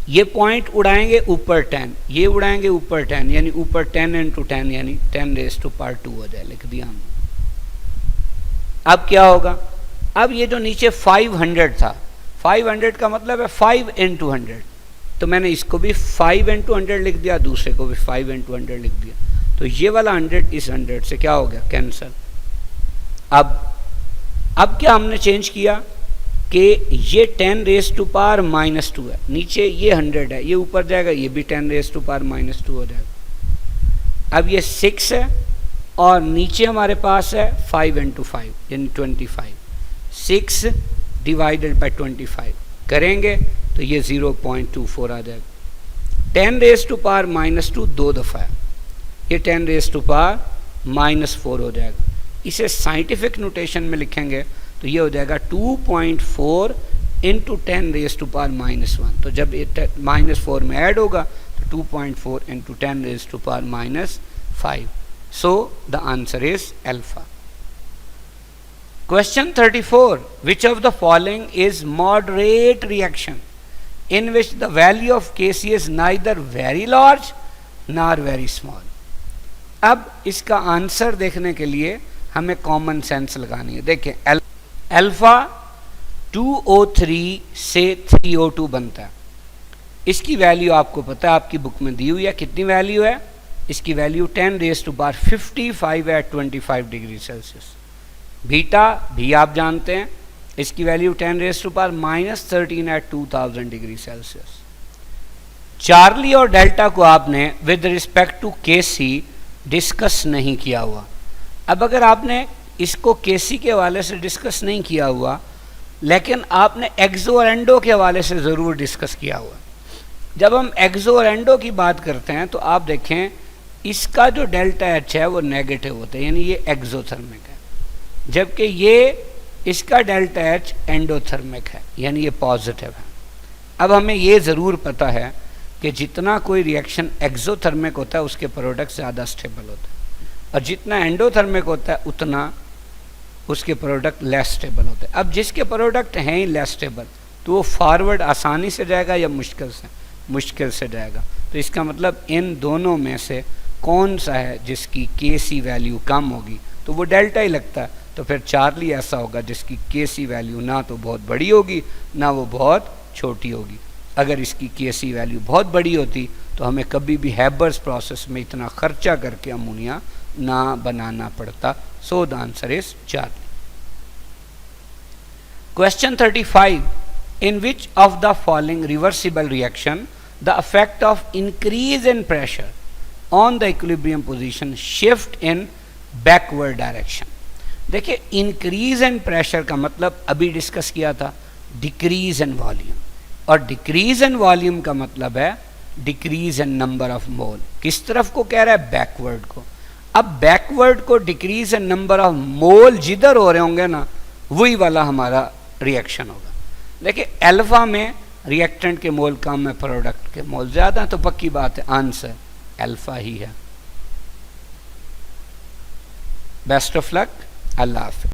ये पॉइंट उड़ाएंगे ऊपर 10, ये उड़ाएंगे ऊपर 10, यानी ऊपर 10 इंटू 10 यानी 10 रेज टू पावर 2 हो जाए, लिख दिया हमने। अब क्या होगा, अब ये जो नीचे 500 था, 500 का मतलब है 5 इंटू 100, तो मैंने इसको भी 5 इंटू 100 लिख दिया, दूसरे को भी 5 इंटू 100 लिख दिया। तो ये वाला 100 इस 100 से क्या हो गया, कैंसल। अब क्या हमने चेंज किया कि ये 10 रेज टू पावर -2 है, नीचे ये 100 है, ये ऊपर जाएगा, ये भी 10 रेज टू पावर -2 हो जाएगा। अब ये 6 है और नीचे हमारे पास है 5 इंटू 5 यानी 25, 6 डिवाइडेड बाई 25 करेंगे तो ये 0.24 आ जाएगा। 10 रेज टू पावर -2 दो दफ़ा है, ये 10 रेज टू पावर -4 हो जाएगा। इसे साइंटिफिक नोटेशन में लिखेंगे तो ये हो जाएगा 2.4 इंटू 10 रेज टू पावर -1। तो जब ये -4 में ऐड होगा तो 2.4 into 10 raise to power -5। So the answer is alpha. Question 34. Which of the following is moderate reaction in which the value of Kc is neither very large nor very small? अब इसका answer देखने के लिए हमें common sense लगानी है. देखें, alpha 2O3 से 3O2 बनता है. इसकी वैल्यू आपको पता है, आपकी बुक में दी हुई है. कितनी वैल्यू है इसकी? Value 10⁻55 at 25 degree Celsius. Beta भी आप जानते हैं, इसकी value 10⁻−13 at 2000 degree Celsius. Charlie और डेल्टा को आपने with respect to KC discuss नहीं किया हुआ. अब अगर आपने इसको केसी के हवाले से डिस्कस नहीं किया हुआ, लेकिन आपने एक्सो और एंडो के हवाले से ज़रूर डिस्कस किया हुआ. जब हम एक्सो और एंडो की बात करते हैं तो आप देखें इसका जो डेल्टा एच है वो नेगेटिव होता है, यानी ये एक्सोथर्मिक है, जबकि ये इसका डेल्टा एच एंडोथर्मिक है, यानी ये पॉजिटिव है. अब हमें ये ज़रूर पता है कि जितना कोई रिएक्शन एक्सोथर्मिक होता है उसके प्रोडक्ट ज़्यादा स्टेबल होते हैं, और जितना एंडोथर्मिक होता है उतना उसके प्रोडक्ट लेस स्टेबल होते हैं. अब जिसके प्रोडक्ट हैं ही लेस स्टेबल तो वो फॉरवर्ड आसानी से जाएगा या मुश्किल से जाएगा. तो इसका मतलब इन दोनों में से कौन सा है जिसकी केसी वैल्यू कम होगी, तो वो डेल्टा ही लगता है. तो फिर चार्ली ऐसा होगा जिसकी केसी वैल्यू ना तो बहुत बड़ी होगी ना वो बहुत छोटी होगी. अगर इसकी केसी वैल्यू बहुत बड़ी होती तो हमें कभी भी हैबर्स प्रोसेस में इतना खर्चा करके अमोनिया ना बनाना पड़ता. सो the answer is Charlie. Question 35. In which of the following reversible reaction the effect of increase in pressure on the equilibrium position shift in backward direction? देखिए, इंक्रीज इन प्रेशर का मतलब अभी डिस्कस किया था decrease in volume, और decrease in volume का मतलब है decrease in number of mole. किस तरफ को कह रहा है? बैकवर्ड को. अब बैकवर्ड को decrease in number of mole जिधर हो रहे होंगे ना, वही वाला हमारा रिएक्शन होगा. देखिए, अल्फा में रिएक्टेंट के मोल कम है, प्रोडक्ट के मोल ज़्यादा है, तो पक्की बात है आंसर अल्फा ही है. Best of luck. अल्लाह हाफ़िज़.